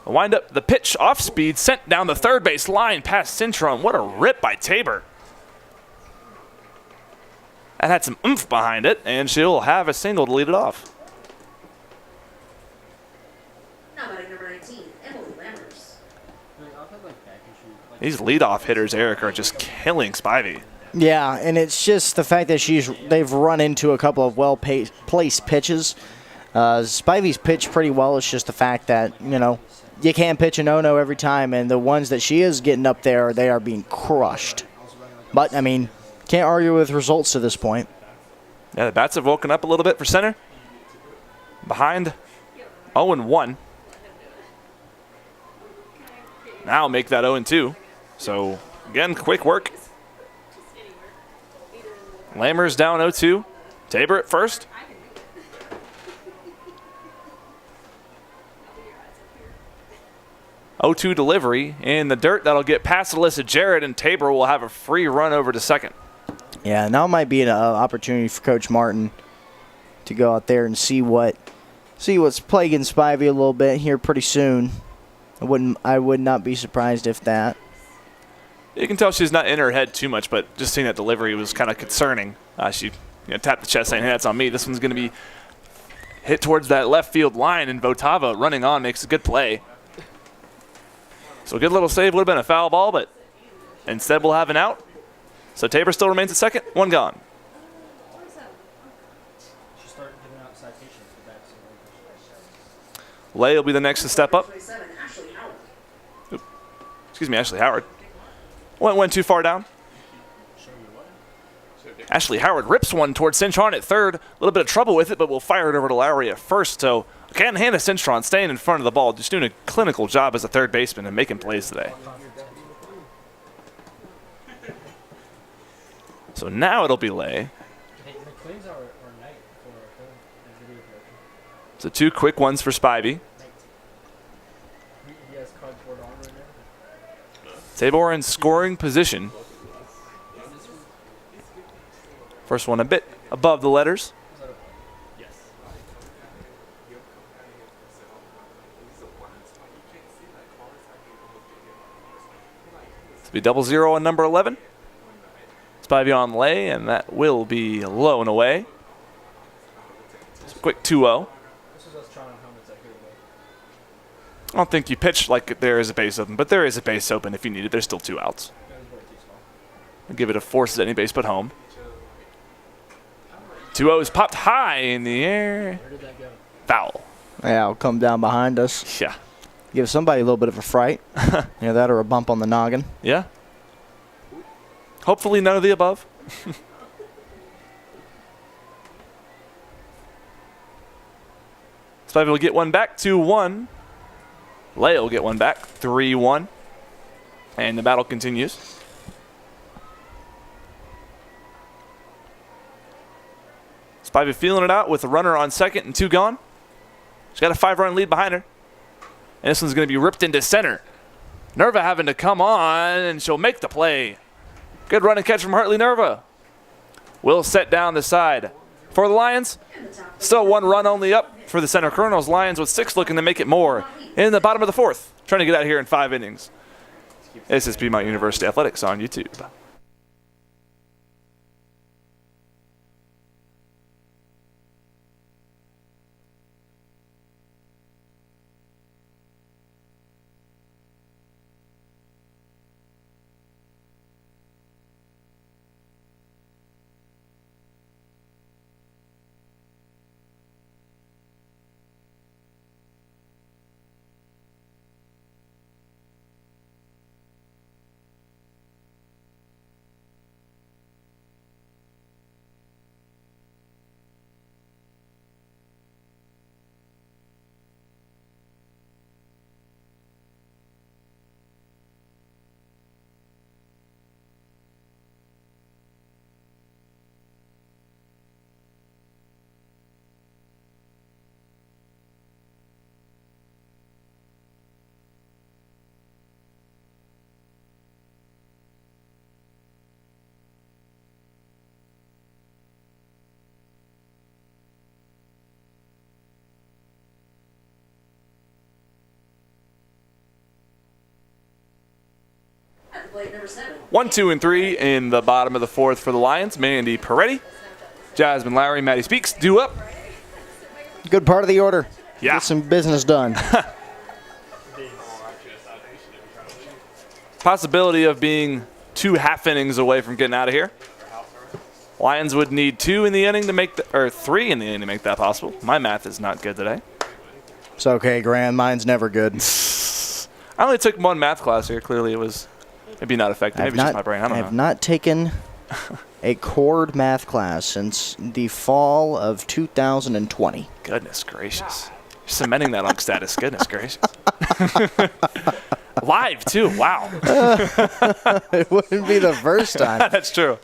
A wind up the pitch off speed, sent down the third base line past Cintron. What a rip by Tabor. That had some oomph behind it, and she'll have a single to lead it off. Now batting number 19, Emily Lammers. These leadoff hitters, Eric, are just killing Spivey. Yeah, and it's just the fact that they've run into a couple of well-placed pitches. Spivey's pitched pretty well. It's just the fact that, you can't pitch a no-no every time, and the ones that she is getting up there, they are being crushed. But, can't argue with results to this point. Yeah, the bats have woken up a little bit for center. Behind 0-1. Now make that 0-2. So, again, quick work. Lammers down 0-2. Tabor at first. 0-2 delivery in the dirt. That'll get past Alyssa Jarrett, and Tabor will have a free run over to second. Yeah, now might be an opportunity for Coach Martin to go out there and see what's plaguing Spivey a little bit here pretty soon. I would not be surprised if that. You can tell she's not in her head too much, but just seeing that delivery was kind of concerning. She tapped the chest saying, hey, that's on me. This one's going to be hit towards that left field line, and Votava running on makes a good play. So a good little save would have been a foul ball, but instead we'll have an out. So Tabor still remains at second, one gone. She started giving out citations for bats. Lay will be the next to step up. 27, Ashley Howard. Excuse me, Ashley Howard. Went too far down. Ashley Howard rips one towards Cintron at third. A little bit of trouble with it, but we'll fire it over to Lowry at first. So again, Hannah Cintron staying in front of the ball, just doing a clinical job as a third baseman and making plays today. So now it'll be Lay. So 2 quick ones for Spivey. Tabor in scoring position. First one a bit above the letters. This will be 0-0 on number 11. Spivey on Lay, and that will be low and away. So quick 2-0. I don't think you pitch like there is a base open, but there is a base open if you need it. There's still 2 outs. I'll give it a force at any base but home. 2-0 is popped high in the air. Where did that go? Foul. Yeah, it'll come down behind us. Yeah. Give somebody a little bit of a fright. That or a bump on the noggin. Yeah. Hopefully none of the above. Spivey will get one back, 2-1. Leia will get one back, 3-1. And the battle continues. Spivey feeling it out with a runner on second and 2 gone. She's got a 5-run lead behind her. And this one's going to be ripped into center. Nerva having to come on, and she'll make the play. Good run and catch from Hartley Nerva. Will set down the side. For the Lions, still 1 run only up for the Center Colonels. Lions with 6 looking to make it more in the bottom of the 4th. Trying to get out here in 5 innings. This is Piedmont University Athletics on YouTube. Plate number 7. 1, 2, and 3 in the bottom of the fourth for the Lions. Mandy Peretti, Jasmine Lowry, Maddie Speaks due up. Good part of the order. Yeah. Get some business done. Possibility of being 2 half innings away from getting out of here. Lions would need 2 in the inning to make or 3 in the inning to make that possible. My math is not good today. It's okay, Graham. Mine's never good. I only took 1 math class here. Clearly, it was maybe not effective. Maybe it's just my brain. I don't know. I have not taken a chord math class since the fall of 2020. Goodness gracious. You're cementing that on status. Goodness gracious. Live, too. Wow. It wouldn't be the first time. That's true.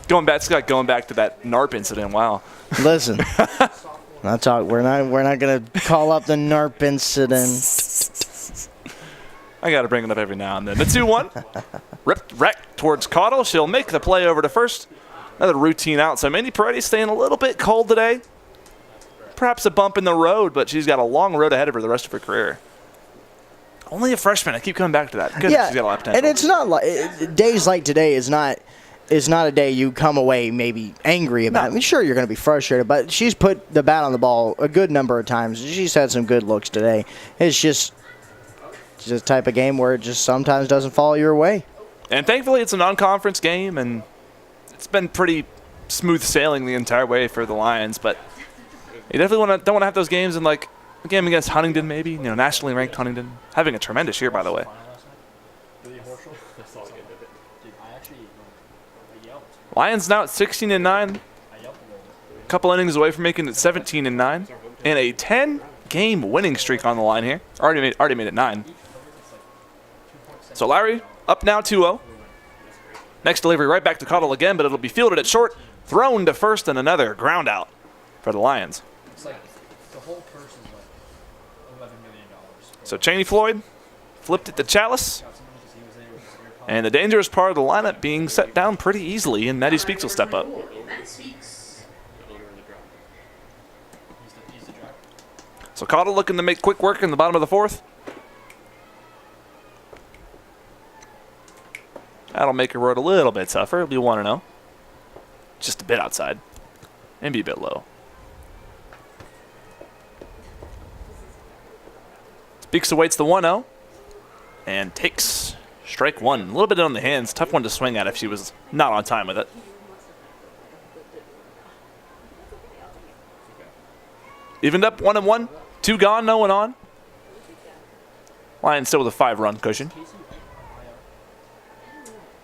Going back to that NARP incident. Wow. Listen, we're not gonna call up the NARP incident. I got to bring it up every now and then. The 2-1. Ripped wreck towards Caudle. She'll make the play over to first. Another routine out. So Mandy Peretti staying a little bit cold today. Perhaps a bump in the road, but she's got a long road ahead of her the rest of her career. Only a freshman. I keep coming back to that. Good, Yeah, she's got a lot of potential. and it's not like days like today is not a day you come away maybe angry about. I mean, sure, you're going to be frustrated, but she's put the bat on the ball a good number of times. She's had some good looks today. It's just a type of game where it just sometimes doesn't fall your way. And thankfully, it's a non-conference game, and it's been pretty smooth sailing the entire way for the Lions. But you definitely don't want to have those games in like a game against Huntington, maybe nationally ranked Huntington, having a tremendous year, by the way. Lions now at 16-9, a couple innings away from making it 17-9, and a 10-game winning streak on the line here. Already made it 9. So Lowry up now 2-0. Next delivery right back to Caudle again, but it'll be fielded at short, thrown to first, and another ground out for the Lions. It's like the whole purse is like $11 million. So Cheney Floyd flipped it to Chalice. And the dangerous part of the lineup being set down pretty easily, and Maddie Speaks will step up. Matt Speaks. So Caudle looking to make quick work in the bottom of the fourth. That'll make her road a little bit tougher. It'll be 1-0. Just a bit outside. And be a bit low. Speaks awaits the 1-0. And takes strike 1. A little bit on the hands. Tough one to swing at if she was not on time with it. Evened up 1-1. 2 gone, no one on. Lions still with a 5-run cushion.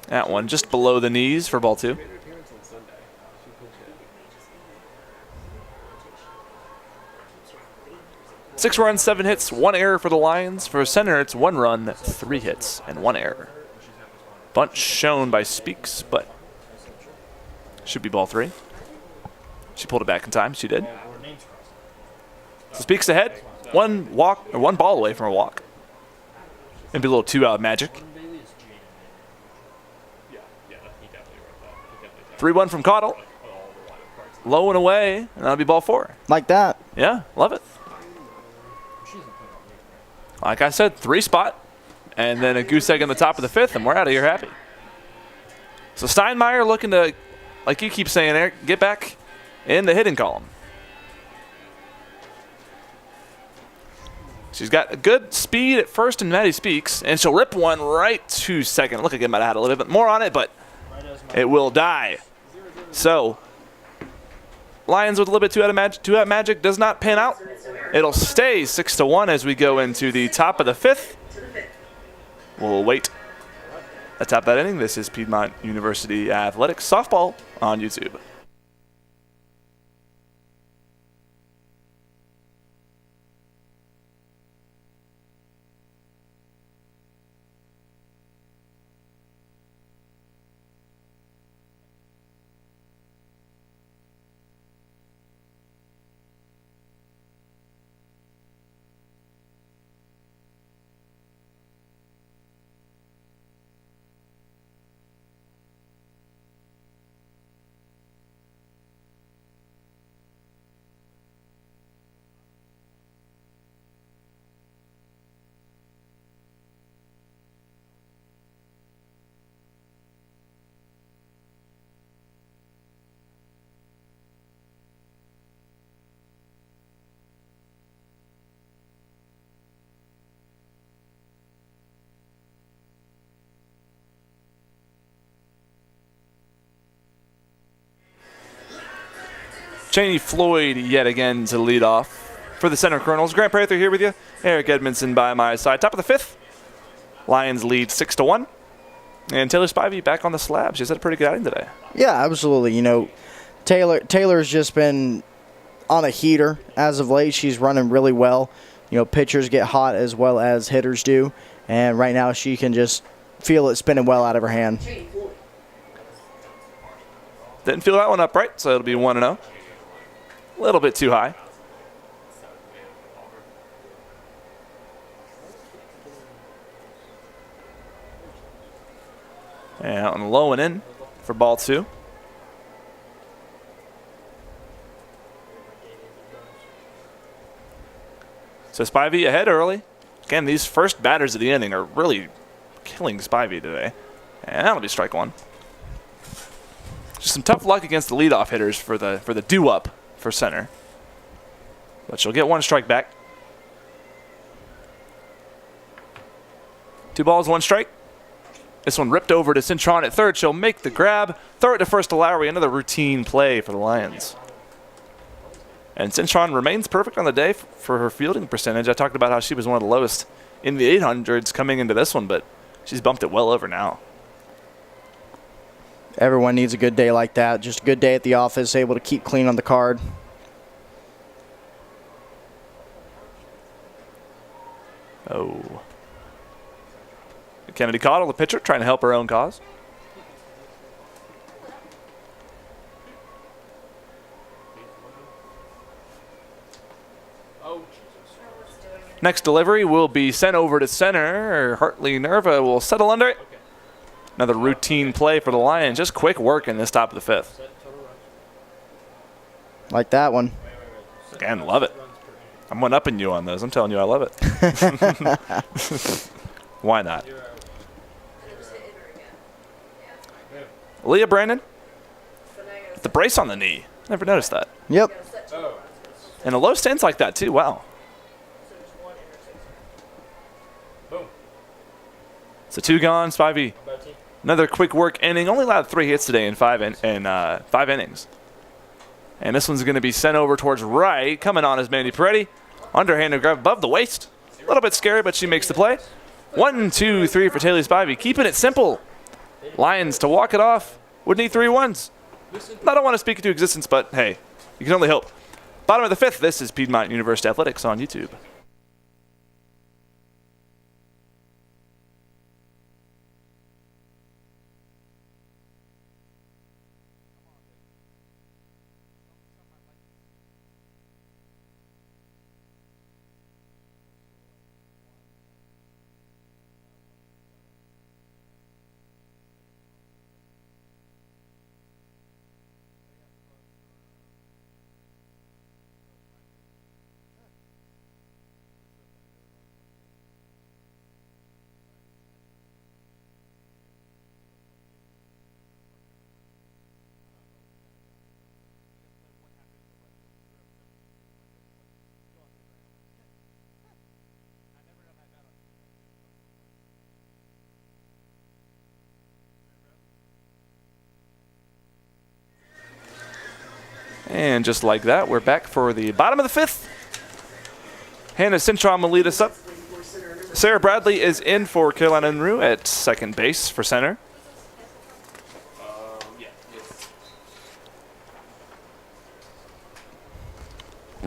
That one just below the knees for ball 2. Six runs, 7 hits, 1 error for the Lions. For center, it's 1 run, 3 hits, and 1 error. Bunt shown by Speaks, but should be ball 3. She pulled it back in time. She did. So Speaks ahead. 1 ball away from a walk. Maybe a little 2-out magic. 3-1 from Caudle. Low and away, and that'll be ball 4. Like that. Yeah, love it. Like I said, 3 spot, and then a goose egg on the top of the 5th, and we're out of here happy. So Steinmeier looking to, like you keep saying, Eric, get back in the hitting column. She's got a good speed at first, and Maddie Speaks, and she'll rip one right to second. Look like it might have had a little bit more on it, but it will die. So Lions with a little bit 2-out magic does not pan out. It'll stay 6-1 as we go into the top of the 5th. We'll wait. At top of that inning, this is Piedmont University Athletics Softball on YouTube. Cheney Floyd yet again to lead off for the center Colonels. Grant Prather here with you. Eric Edmondson by my side. Top of the fifth. Lions lead 6-1. And Taylor Spivey back on the slab. She's had a pretty good outing today. Yeah, absolutely. You know, Taylor's just been on a heater as of late. She's running really well. You know, pitchers get hot as well as hitters do. And right now she can just feel it spinning well out of her hand. Didn't feel that one up right, so it'll be 1-0. A little bit too high. And out and low and in for ball 2. So Spivey ahead early. Again, these first batters of the inning are really killing Spivey today. And that'll be strike 1. Just some tough luck against the leadoff hitters for the due-up for center. But she'll get 1 strike back. 2 balls, 1 strike. This one ripped over to Cintron at third. She'll make the grab. Throw it to first to Lowry. Another routine play for the Lions. And Cintron remains perfect on the day for her fielding percentage. I talked about how she was one of the lowest in the 800s coming into this one, but she's bumped it well over now. Everyone needs a good day like that. Just a good day at the office, able to keep clean on the card. Oh. Kennedy Cottle, the pitcher, trying to help her own cause. Next delivery will be sent over to center. Hartley Nerva will settle under it. Another routine play for the Lions. Just quick work in this top of the fifth. Like that one. Again, love it. I'm one-upping you on those. I'm telling you I love it. Why not? Leah Brandon. The brace on the knee. Never noticed that. Yep. And a low stance like that, too. Wow. So 2 gone. Spivey. Another quick work inning. Only allowed 3 hits today in 5 innings. And this one's going to be sent over towards right. Coming on is Mandy Peretti. Underhanded grab above the waist. A little bit scary, but she makes the play. 1, 2, 3 for Taylor Spivey. Keeping it simple. Lions to walk it off. Would need 3 1s. I don't want to speak into existence, but hey, you can only hope. Bottom of the fifth. This is Piedmont University Athletics on YouTube. And just like that, we're back for the bottom of the fifth. Hannah Cintron will lead us up. Sarah Bradley is in for Carolina Unruh at second base for center.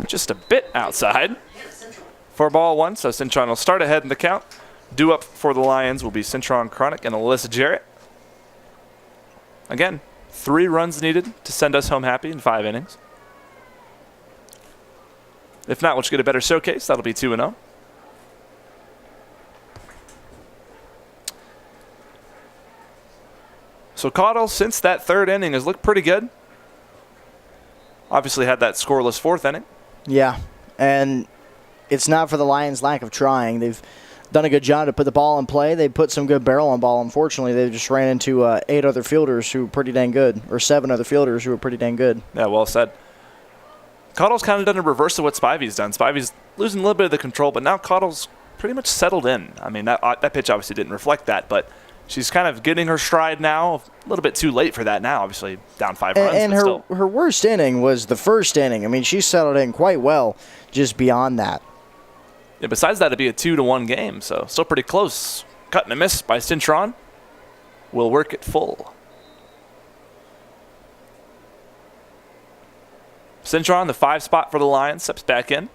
Just a bit outside for ball 1, so Cintron will start ahead in the count. Due up for the Lions will be Cintron Chronic and Alyssa Jarrett. Again, 3 runs needed to send us home happy in 5 innings. If not, we'll just get a better showcase. That'll be 2-0. So Cottle, since that 3rd inning, has looked pretty good. Obviously had that scoreless 4th inning. Yeah, and it's not for the Lions' lack of trying. They've done a good job to put the ball in play. They put some good barrel on ball. Unfortunately, they just ran into 8 other fielders who were pretty dang good, or 7 other fielders who were pretty dang good. Yeah, well said. Cottle's kind of done a reverse of what Spivey's done. Spivey's losing a little bit of the control, but now Cottle's pretty much settled in. I mean, that pitch obviously didn't reflect that, but She's kind of getting her stride now. A little bit too late for that now, obviously down 5 runs. And but still. her worst inning was the first inning. I mean, she settled in quite well just beyond that. Yeah, besides that, it'd be a 2-1 game, so still pretty close. Cut and a miss by Cintron. Will work it full. Cintron, the 5 spot for the Lions, steps back in.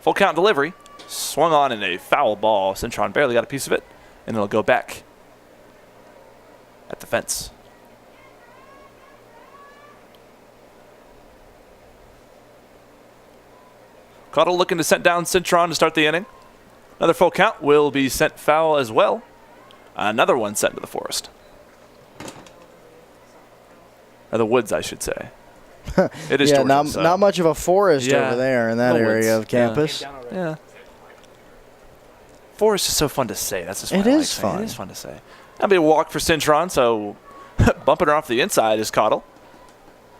Full count delivery. Swung on in a foul ball. Cintron barely got a piece of it, and it'll go back at the fence. Cottle looking to send down Cintron to start the inning. Another full count will be sent foul as well. Another one sent to the forest. Or the woods, I should say. It is yeah, Georgia, not much of a forest Yeah, over there in that no area woods. of campus. Yeah. Forest is so fun to say. That's just what It I like is saying. fun. It is fun to say. That'll be a walk for Cintron, so bumping her off the inside is Cottle.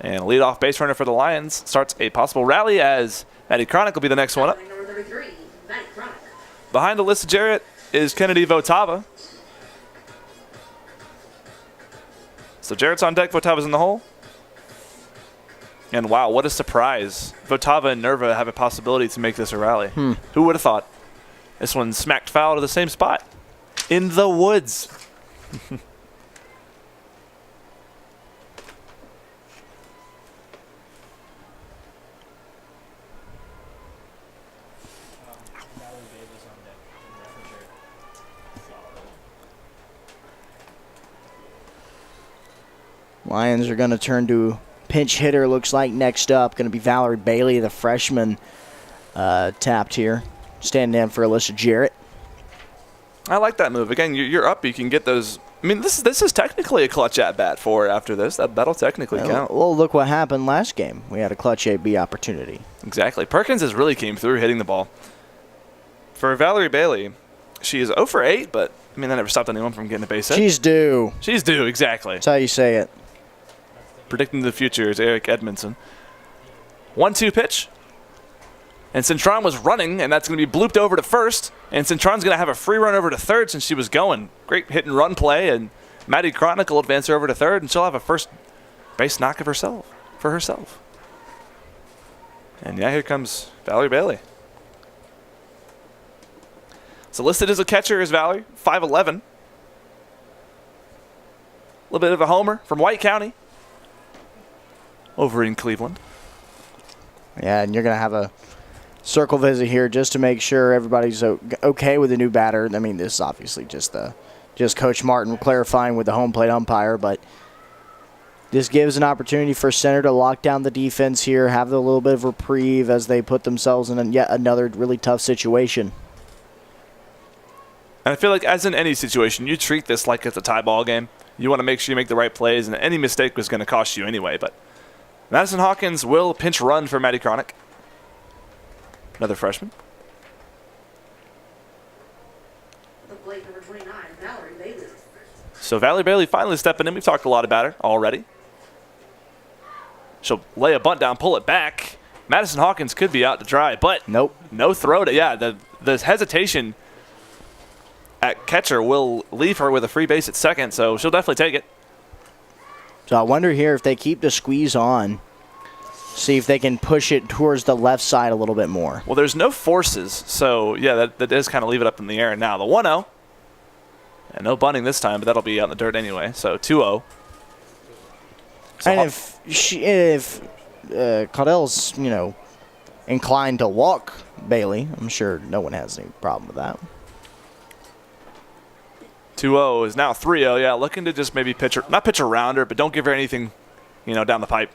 And leadoff base runner for the Lions starts a possible rally as Maddie Chronic will be the next one up. Number 33, Maddie Chronic. Behind Alyssa Jarrett is Kennedy Votava. So Jarrett's on deck, Votava's in the hole. And wow, what a surprise. Votava and Nerva have a possibility to make this a rally. Who would have thought? This one smacked foul to the same spot. In the woods. Lions are going to turn to pinch hitter, looks like next up. Going to be Valerie Bailey, the freshman, tapped here. Standing in for Alyssa Jarrett. I like that move. Again, you're up. You can get those. I mean, this is technically a clutch at bat for her after this. That'll technically count. Well, look what happened last game. We had a clutch AB opportunity. Exactly. Perkins has really came through hitting the ball. For Valerie Bailey, she is 0 for 8, but I mean, that never stopped anyone from getting a base hit. She's due. She's due, exactly. That's how you say it. Predicting the future is Eric Edmondson. 1-2 pitch. And Cintron was running, and that's going to be blooped over to first. And Cintron's going to have a free run over to third since she was going. Great hit and run play, and Maddie Chronic will advance her over to third, and she'll have a first base knock of herself for herself. And yeah, here comes Valerie Bailey. So listed as a catcher is Valerie, 5'11". A little bit of a homer from White County over in Cleveland. Yeah, and you're going to have a circle visit here just to make sure everybody's okay with the new batter. I mean, this is obviously just Coach Martin clarifying with the home plate umpire, but this gives an opportunity for center to lock down the defense here, have a little bit of reprieve as they put themselves in yet another really tough situation. And I feel like as in any situation, you treat this like it's a tie ball game. You want to make sure you make the right plays, and any mistake was going to cost you anyway. But Madison Hawkins will pinch run for Maddie Chronic. Another freshman. The plate number 29, Valerie Bailey. So Valerie Bailey finally stepping in. We've talked a lot about her already. She'll lay a bunt down, pull it back. Madison Hawkins could be out to dry, but Nope. no throw to, yeah, the hesitation at catcher will leave her with a free base at second, so she'll definitely take it. So I wonder here if they keep the squeeze on, see if they can push it towards the left side a little bit more. Well, there's no forces, so yeah, that does kind of leave it up in the air. Now the 1-0, and no bunting this time, but that'll be out in the dirt anyway, so 2-0. So And if Caudell's, inclined to walk Bailey, I'm sure no one has any problem with that. 2-0 is now 3-0. Yeah, looking to just maybe not pitch around her, but don't give her anything, down the pipe.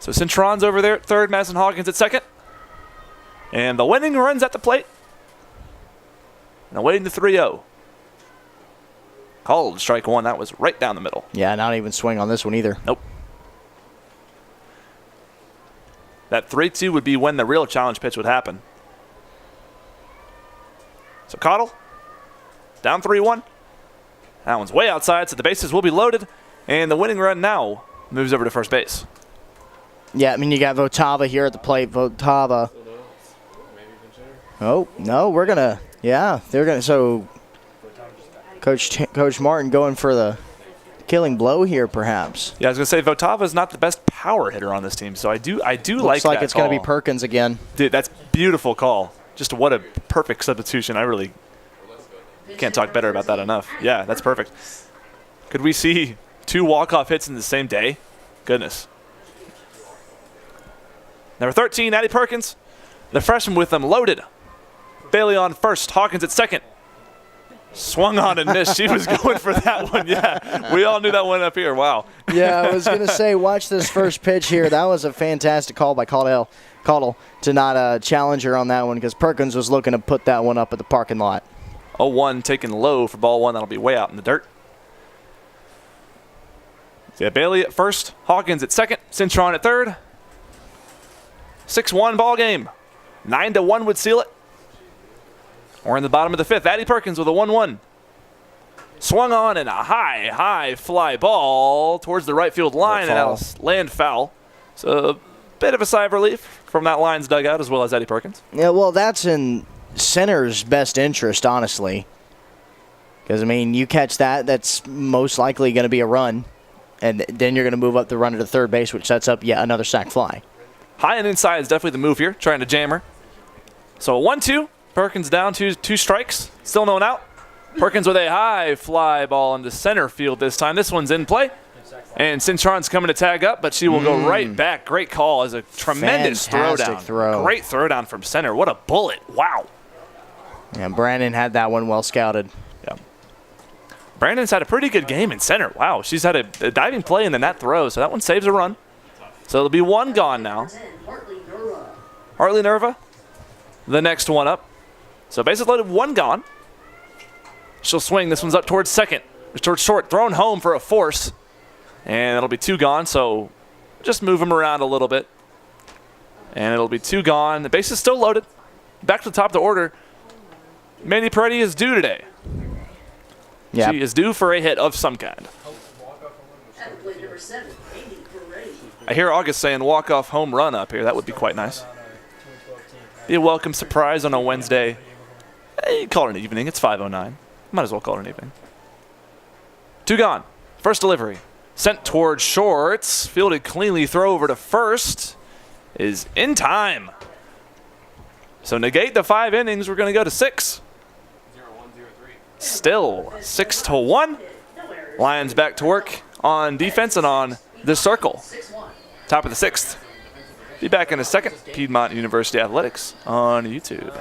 So Cintron's over there at third, Madison Hawkins at second. And the winning run's at the plate. And awaiting the 3-0. Called strike one. That was right down the middle. Yeah, not even swing on this one either. Nope. That 3-2 would be when the real challenge pitch would happen. So Cottle, down 3-1. That one's way outside, so the bases will be loaded. And the winning run now moves over to first base. Yeah, I mean, you got Votava here at the plate. Votava. Maybe consider. Oh, no, we're going to Yeah, they're going to. So, Coach Martin going for the killing blow here, perhaps. Yeah, I was going to say Votava's not the best power hitter on this team, so I do like Looks like that it's going to be call. Perkins again. Dude, that's beautiful call. Just what a perfect substitution. I really can't talk better about that enough. Yeah, that's perfect. Could we see 2 walk-off hits in the same day? Goodness. Number 13, Addie Perkins. The freshman with them loaded. Bailey on first, Hawkins at second. Swung on and missed. She was going for that one. Yeah, we all knew that one up here. Wow. Yeah, I was going to say, watch this first pitch here. That was a fantastic call by Caudle to not challenge her on that one because Perkins was looking to put that one up at the parking lot. 0-1 taken low for ball 1. That'll be way out in the dirt. So yeah, Bailey at first, Hawkins at second, Cintron at third. 6-1 ball game. 9-1 would seal it. We're in the bottom of the 5th. Addie Perkins with a 1-1. Swung on and a high fly ball towards the right field line, and that'll land foul. So a bit of a sigh of relief from that Lions dugout as well as Addie Perkins. Yeah, well, that's in center's best interest, honestly. Because, I mean, you catch that, that's most likely going to be a run. And then you're going to move up the runner to third base, which sets up yet another sac fly. High and inside is definitely the move here, trying to jam her. So a 1-2. Perkins down 2 strikes. Still no one out. Perkins with a high fly ball into center field this time. This one's in play. And Cintron's coming to tag up, but she will go right back. Great call as a tremendous Fantastic throwdown. throw. Great throwdown from center. What a bullet. Wow. And Brandon had that one well scouted. Yeah. Brandon's had a pretty good game in center. Wow. She's had a diving play and then that throw, so that one saves a run. So it'll be 1 gone now. Hartley Nerva, the next one up. So bases loaded, 1 gone. She'll swing. This one's up towards second. Towards short. Thrown home for a force. And it'll be 2 gone. So just move them around a little bit. And it'll be 2 gone. The base is still loaded. Back to the top of the order. Mandy Peretti is due today. Yeah. She is due for a hit of some kind. I hear August saying walk-off home run up here. That would be quite nice. Be a welcome surprise on a Wednesday. Hey, call it an evening. It's 5:09. Might as well call it an evening. 2 gone. First delivery. Sent towards shorts. Fielded cleanly. Throw over to first. Is in time. So negate the 5 innings. We're going to go to 6. 0-1-0-3. Still 6-1. Lions back to work on defense and on the circle. Top of the 6th. Be back in a second. Piedmont University Athletics on YouTube.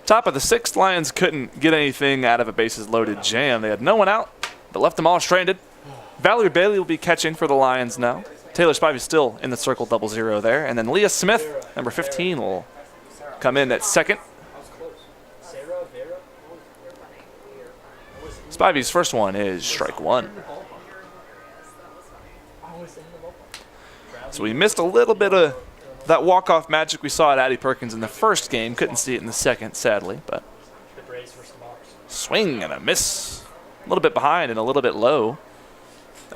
Top of the 6th, Lions couldn't get anything out of a bases-loaded jam. They had no one out, but left them all stranded. Valerie Bailey will be catching for the Lions now. Taylor Spivey still in the circle, 0-0 there. And then Leah Smith, number 15, will come in at second. Spivey's first one is strike 1. So we missed a little bit of that walk-off magic we saw at Addie Perkins in the first game. Couldn't see it in the second, sadly. But swing and a miss. A little bit behind and a little bit low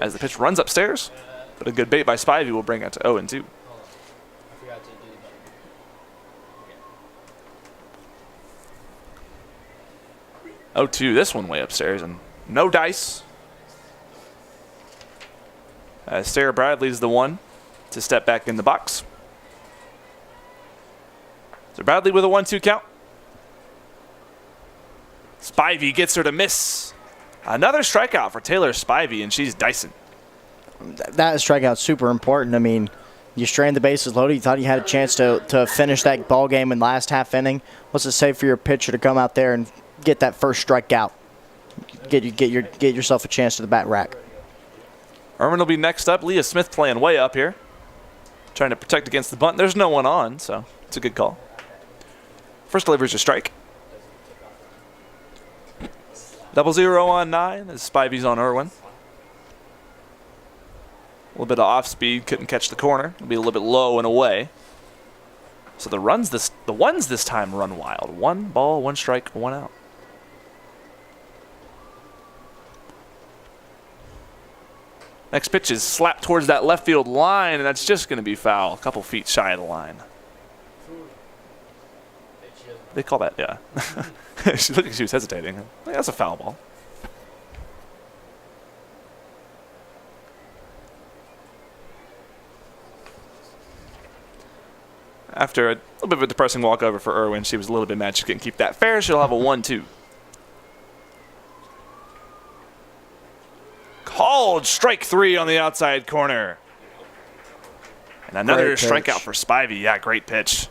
as the pitch runs upstairs. But a good bait by Spivey will bring it to 0-2. 0-2, this one way upstairs, and no dice. Sarah Bradley's the one to step back in the box. So Bradley with a 1-2 count. Spivey gets her to miss. Another strikeout for Taylor Spivey, and she's dicing. That strikeout super important. I mean, you strained the bases loaded. You thought you had a chance to finish that ball game in the last half inning. What's it say for your pitcher to come out there and get that first strikeout? Get yourself a chance to the bat rack. Irwin will be next up. Leah Smith playing way up here, trying to protect against the bunt. There's no one on, so it's a good call. First delivery is a strike. 0-0 on 9 as Spivey's on Irwin. A little bit of off speed, couldn't catch the corner. It'll be a little bit low and away. So the ones this time run wild. 1 ball, 1 strike, 1 out. Next pitch is slapped towards that left field line, and that's just going to be foul. A couple feet shy of the line. They call that, yeah. She looked like she was hesitating. I think that's a foul ball. After a little bit of a depressing walkover for Irwin, she was a little bit mad she couldn't keep that fair. She'll have a 1-2. Called strike 3 on the outside corner. And another strikeout for Spivey. Yeah, great pitch.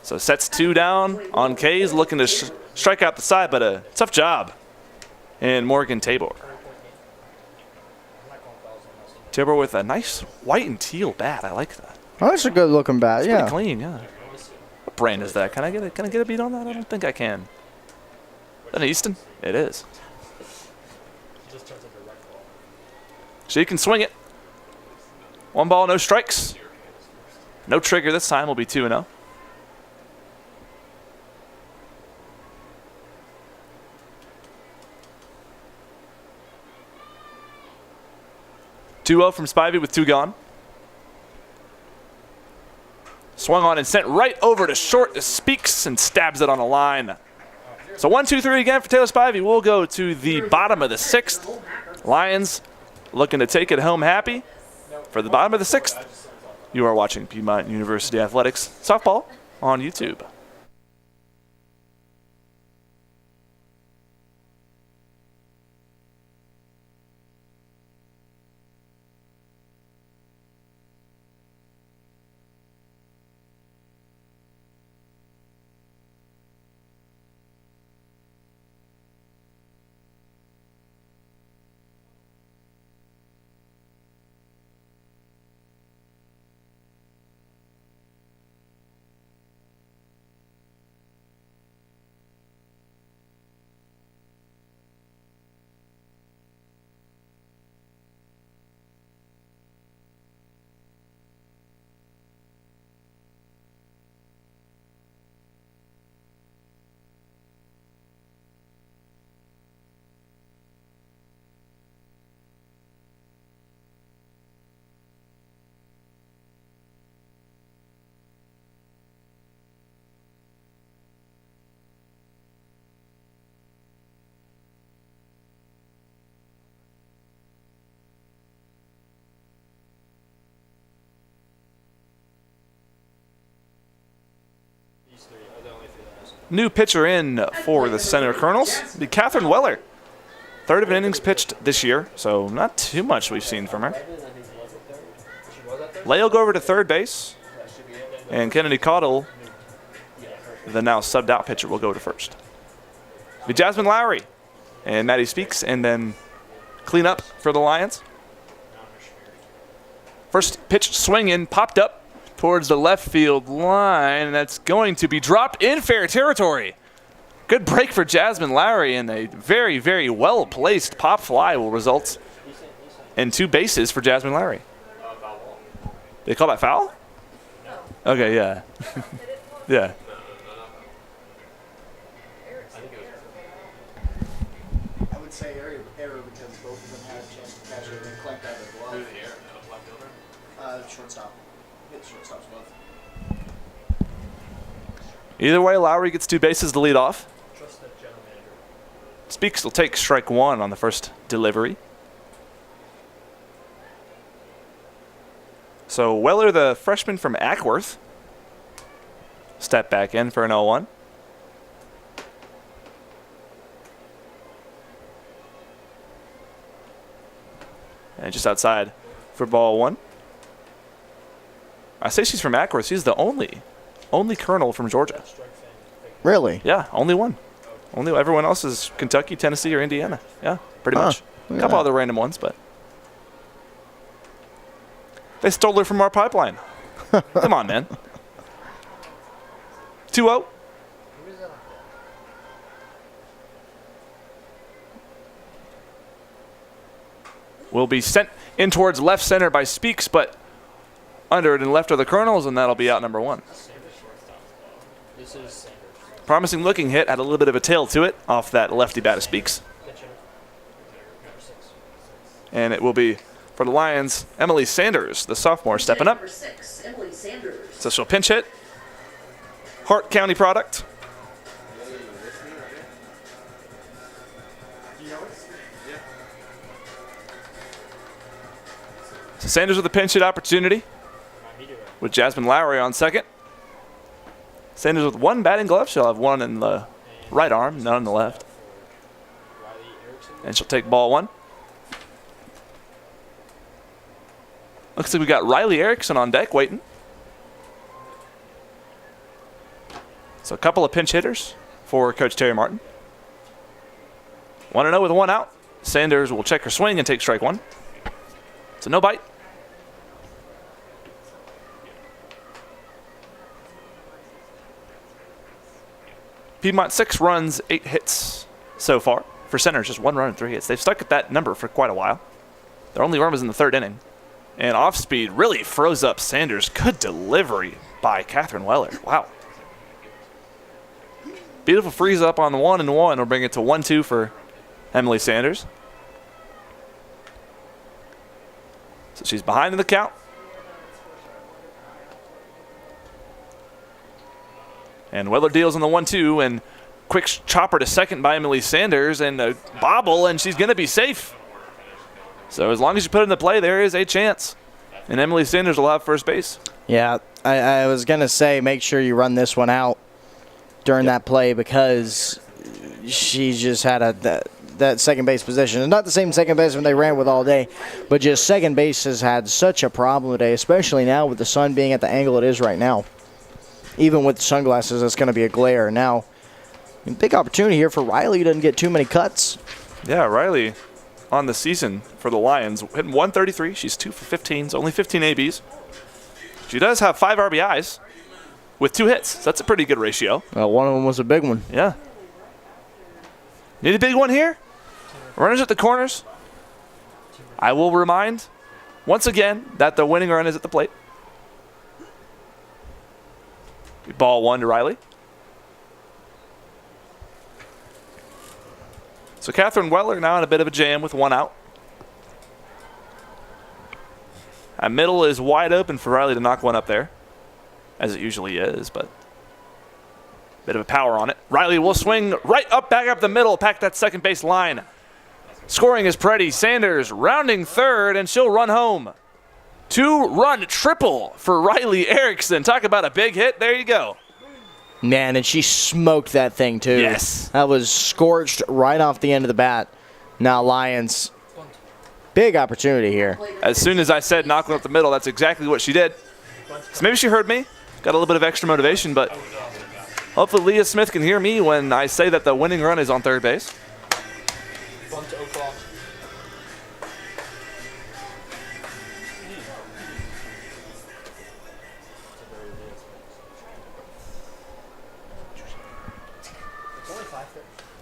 So sets 2 down on K's, looking to strike out the side, but a tough job. And Morgan Tabor. Tabor with a nice white and teal bat. I like that. Oh, that's a good looking bat. It's pretty clean, yeah. What brand is that? Can I get a beat on that? I don't think I can. Is that an Easton? It is. She can swing it. 1 ball, no strikes. No trigger this time. Will be 2-0. From Spivey with 2 gone. Swung on and sent right over to short. Speaks and stabs it on the line. So 1-2-3 again for Taylor Spivey. We'll go to the bottom of the 6th. Lions looking to take it home happy. For the bottom of the 6th, you are watching Piedmont University Athletics softball on YouTube. New pitcher in for the Center Colonels, the Catherine Weller. 3rd of innings pitched this year, so not too much we've seen from her. Leigh will go over to 3rd base, and Kennedy Caudill, the now subbed out pitcher, will go to 1st. Be Jasmine Lowry and Maddie Speaks, and then clean up for the Lions. First pitch swing in, popped up towards the left field line, and that's going to be dropped in fair territory. Good break for Jasmine Lowry, and a very, very well-placed pop fly will result in 2 bases for Jasmine Lowry. They call that foul? Okay, yeah. Yeah. I would say error because both of them had a chance to catch it and clamped out their glove. Shortstop. Shortstop's both. Either way, Lowry gets 2 bases to lead off. Speaks will take strike 1 on the first delivery. So Weller, the freshman from Ackworth, step back in for an 0-1. And just outside for ball 1. I say she's from Ackworth. She's the only Colonel from Georgia. Really? Yeah, only one. Only everyone else is Kentucky, Tennessee, or Indiana. Yeah, pretty much. A couple other random ones, but they stole her from our pipeline. Come on, man. 2-0. Will be sent in towards left center by Speaks, but under it and left are the Colonels, and that'll be out number 1. This is Sanders. Promising looking hit, had a little bit of a tail to it off that lefty bat of Speaks. Pitcher. Number 6. And it will be for the Lions, Emily Sanders, the sophomore, stepping up. Number 6, Emily Sanders. So she'll pinch hit. Hart County product. So Sanders with a pinch hit opportunity with Jasmine Lowry on second. Sanders with 1 batting glove. She'll have 1 in the right arm, none in the left. And she'll take ball 1. Looks like we got Riley Erickson on deck waiting. So a couple of pinch hitters for Coach Terry Martin. 1-0 with 1 out. Sanders will check her swing and take strike 1. So no bite. Piedmont 6 runs, 8 hits so far. For centers, just 1 run and 3 hits. They've stuck at that number for quite a while. Their only run was in the 3rd inning. And off speed really froze up Sanders. Good delivery by Catherine Weller. Wow. Beautiful freeze up on the 1-1. We'll bring it to 1-2 for Emily Sanders. So she's behind in the count. And Weller deals on the 1-2, and quick chopper to second by Emily Sanders, and a bobble, and she's going to be safe. So as long as you put it in the play, there is a chance. And Emily Sanders will have first base. Yeah, I was going to say make sure you run this one out during that play because she just had that second base position. And not the same second baseman they ran with all day, but just second base has had such a problem today, especially now with the sun being at the angle it is right now. Even with the sunglasses, it's going to be a glare. Now, big opportunity here for Riley. He doesn't get too many cuts. Yeah, Riley on the season for the Lions, hitting 133. She's 2 for 15, only 15 ABs. She does have 5 RBIs with 2 hits. So that's a pretty good ratio. One of them was a big one. Yeah. Need a big one here? Runners at the corners. I will remind, once again, that the winning run is at the plate. Ball 1 to Riley. So Catherine Weller now in a bit of a jam with 1 out. That middle is wide open for Riley to knock one up there, as it usually is, but bit of a power on it. Riley will swing right up, back up the middle, pack that second base line. Scoring is Preddy. Sanders rounding third, and she'll run home. 2-run triple for Riley Erickson. Talk about a big hit. There you go. Man, and she smoked that thing, too. Yes. That was scorched right off the end of the bat. Now, Lions, big opportunity here. As soon as I said knock one up the middle, that's exactly what she did. So maybe she heard me. Got a little bit of extra motivation, but hopefully Leah Smith can hear me when I say that the winning run is on third base. Bunt to O'Clock.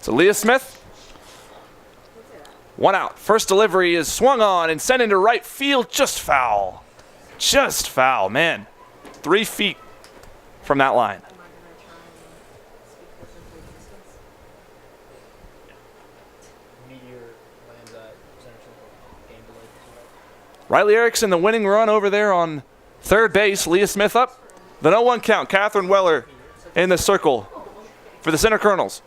So Leah Smith, 1 out. First delivery is swung on and sent into right field. Just foul. Just foul, man. 3 feet from that line. Meteor lands at Central. Game delayed. Riley Erickson, the winning run over there on third base. Leah Smith up. The 0-1 count. Catherine Weller in the circle for the Center Colonels.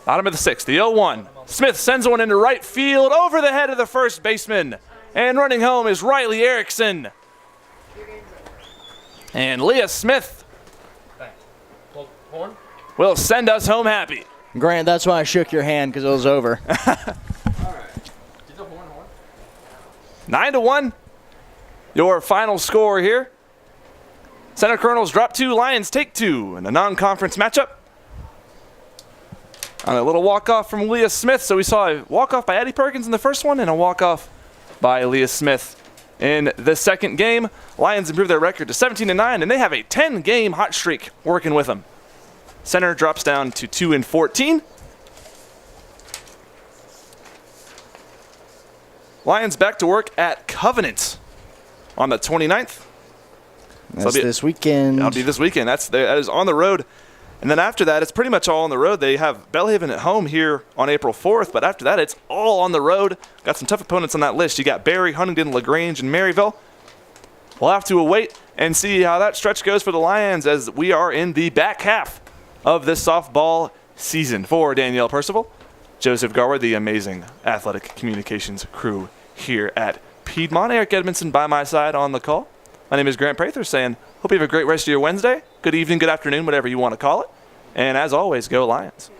Bottom of the 6th, the 0-1. Smith sends one into right field over the head of the first baseman. And running home is Riley Erickson. And Leah Smith Bang. Well, horn? will send us home happy. Grant, that's why I shook your hand, because it was over. All right. Did the horn? 9-1. Your final score here. Center Colonels drop 2, Lions take 2 in a non-conference matchup. On a little walk-off from Leah Smith. So we saw a walk-off by Addie Perkins in the first one and a walk-off by Leah Smith in the second game. Lions improve their record to 17-9, and they have a 10-game hot streak working with them. Center drops down to 2-14. Lions back to work at Covenant on the 29th. That's this weekend. That'll be this weekend. That is on the road. And then after that, it's pretty much all on the road. They have Bellhaven at home here on April 4th, but after that, it's all on the road. Got some tough opponents on that list. You got Barry, Huntington, LaGrange, and Maryville. We'll have to await and see how that stretch goes for the Lions as we are in the back half of this softball season. For Danielle Percival, Joseph Garwood, the amazing athletic communications crew here at Piedmont. Eric Edmondson by my side on the call. My name is Grant Prather saying, hope you have a great rest of your Wednesday. Good evening, good afternoon, whatever you want to call it. And as always, go Lions.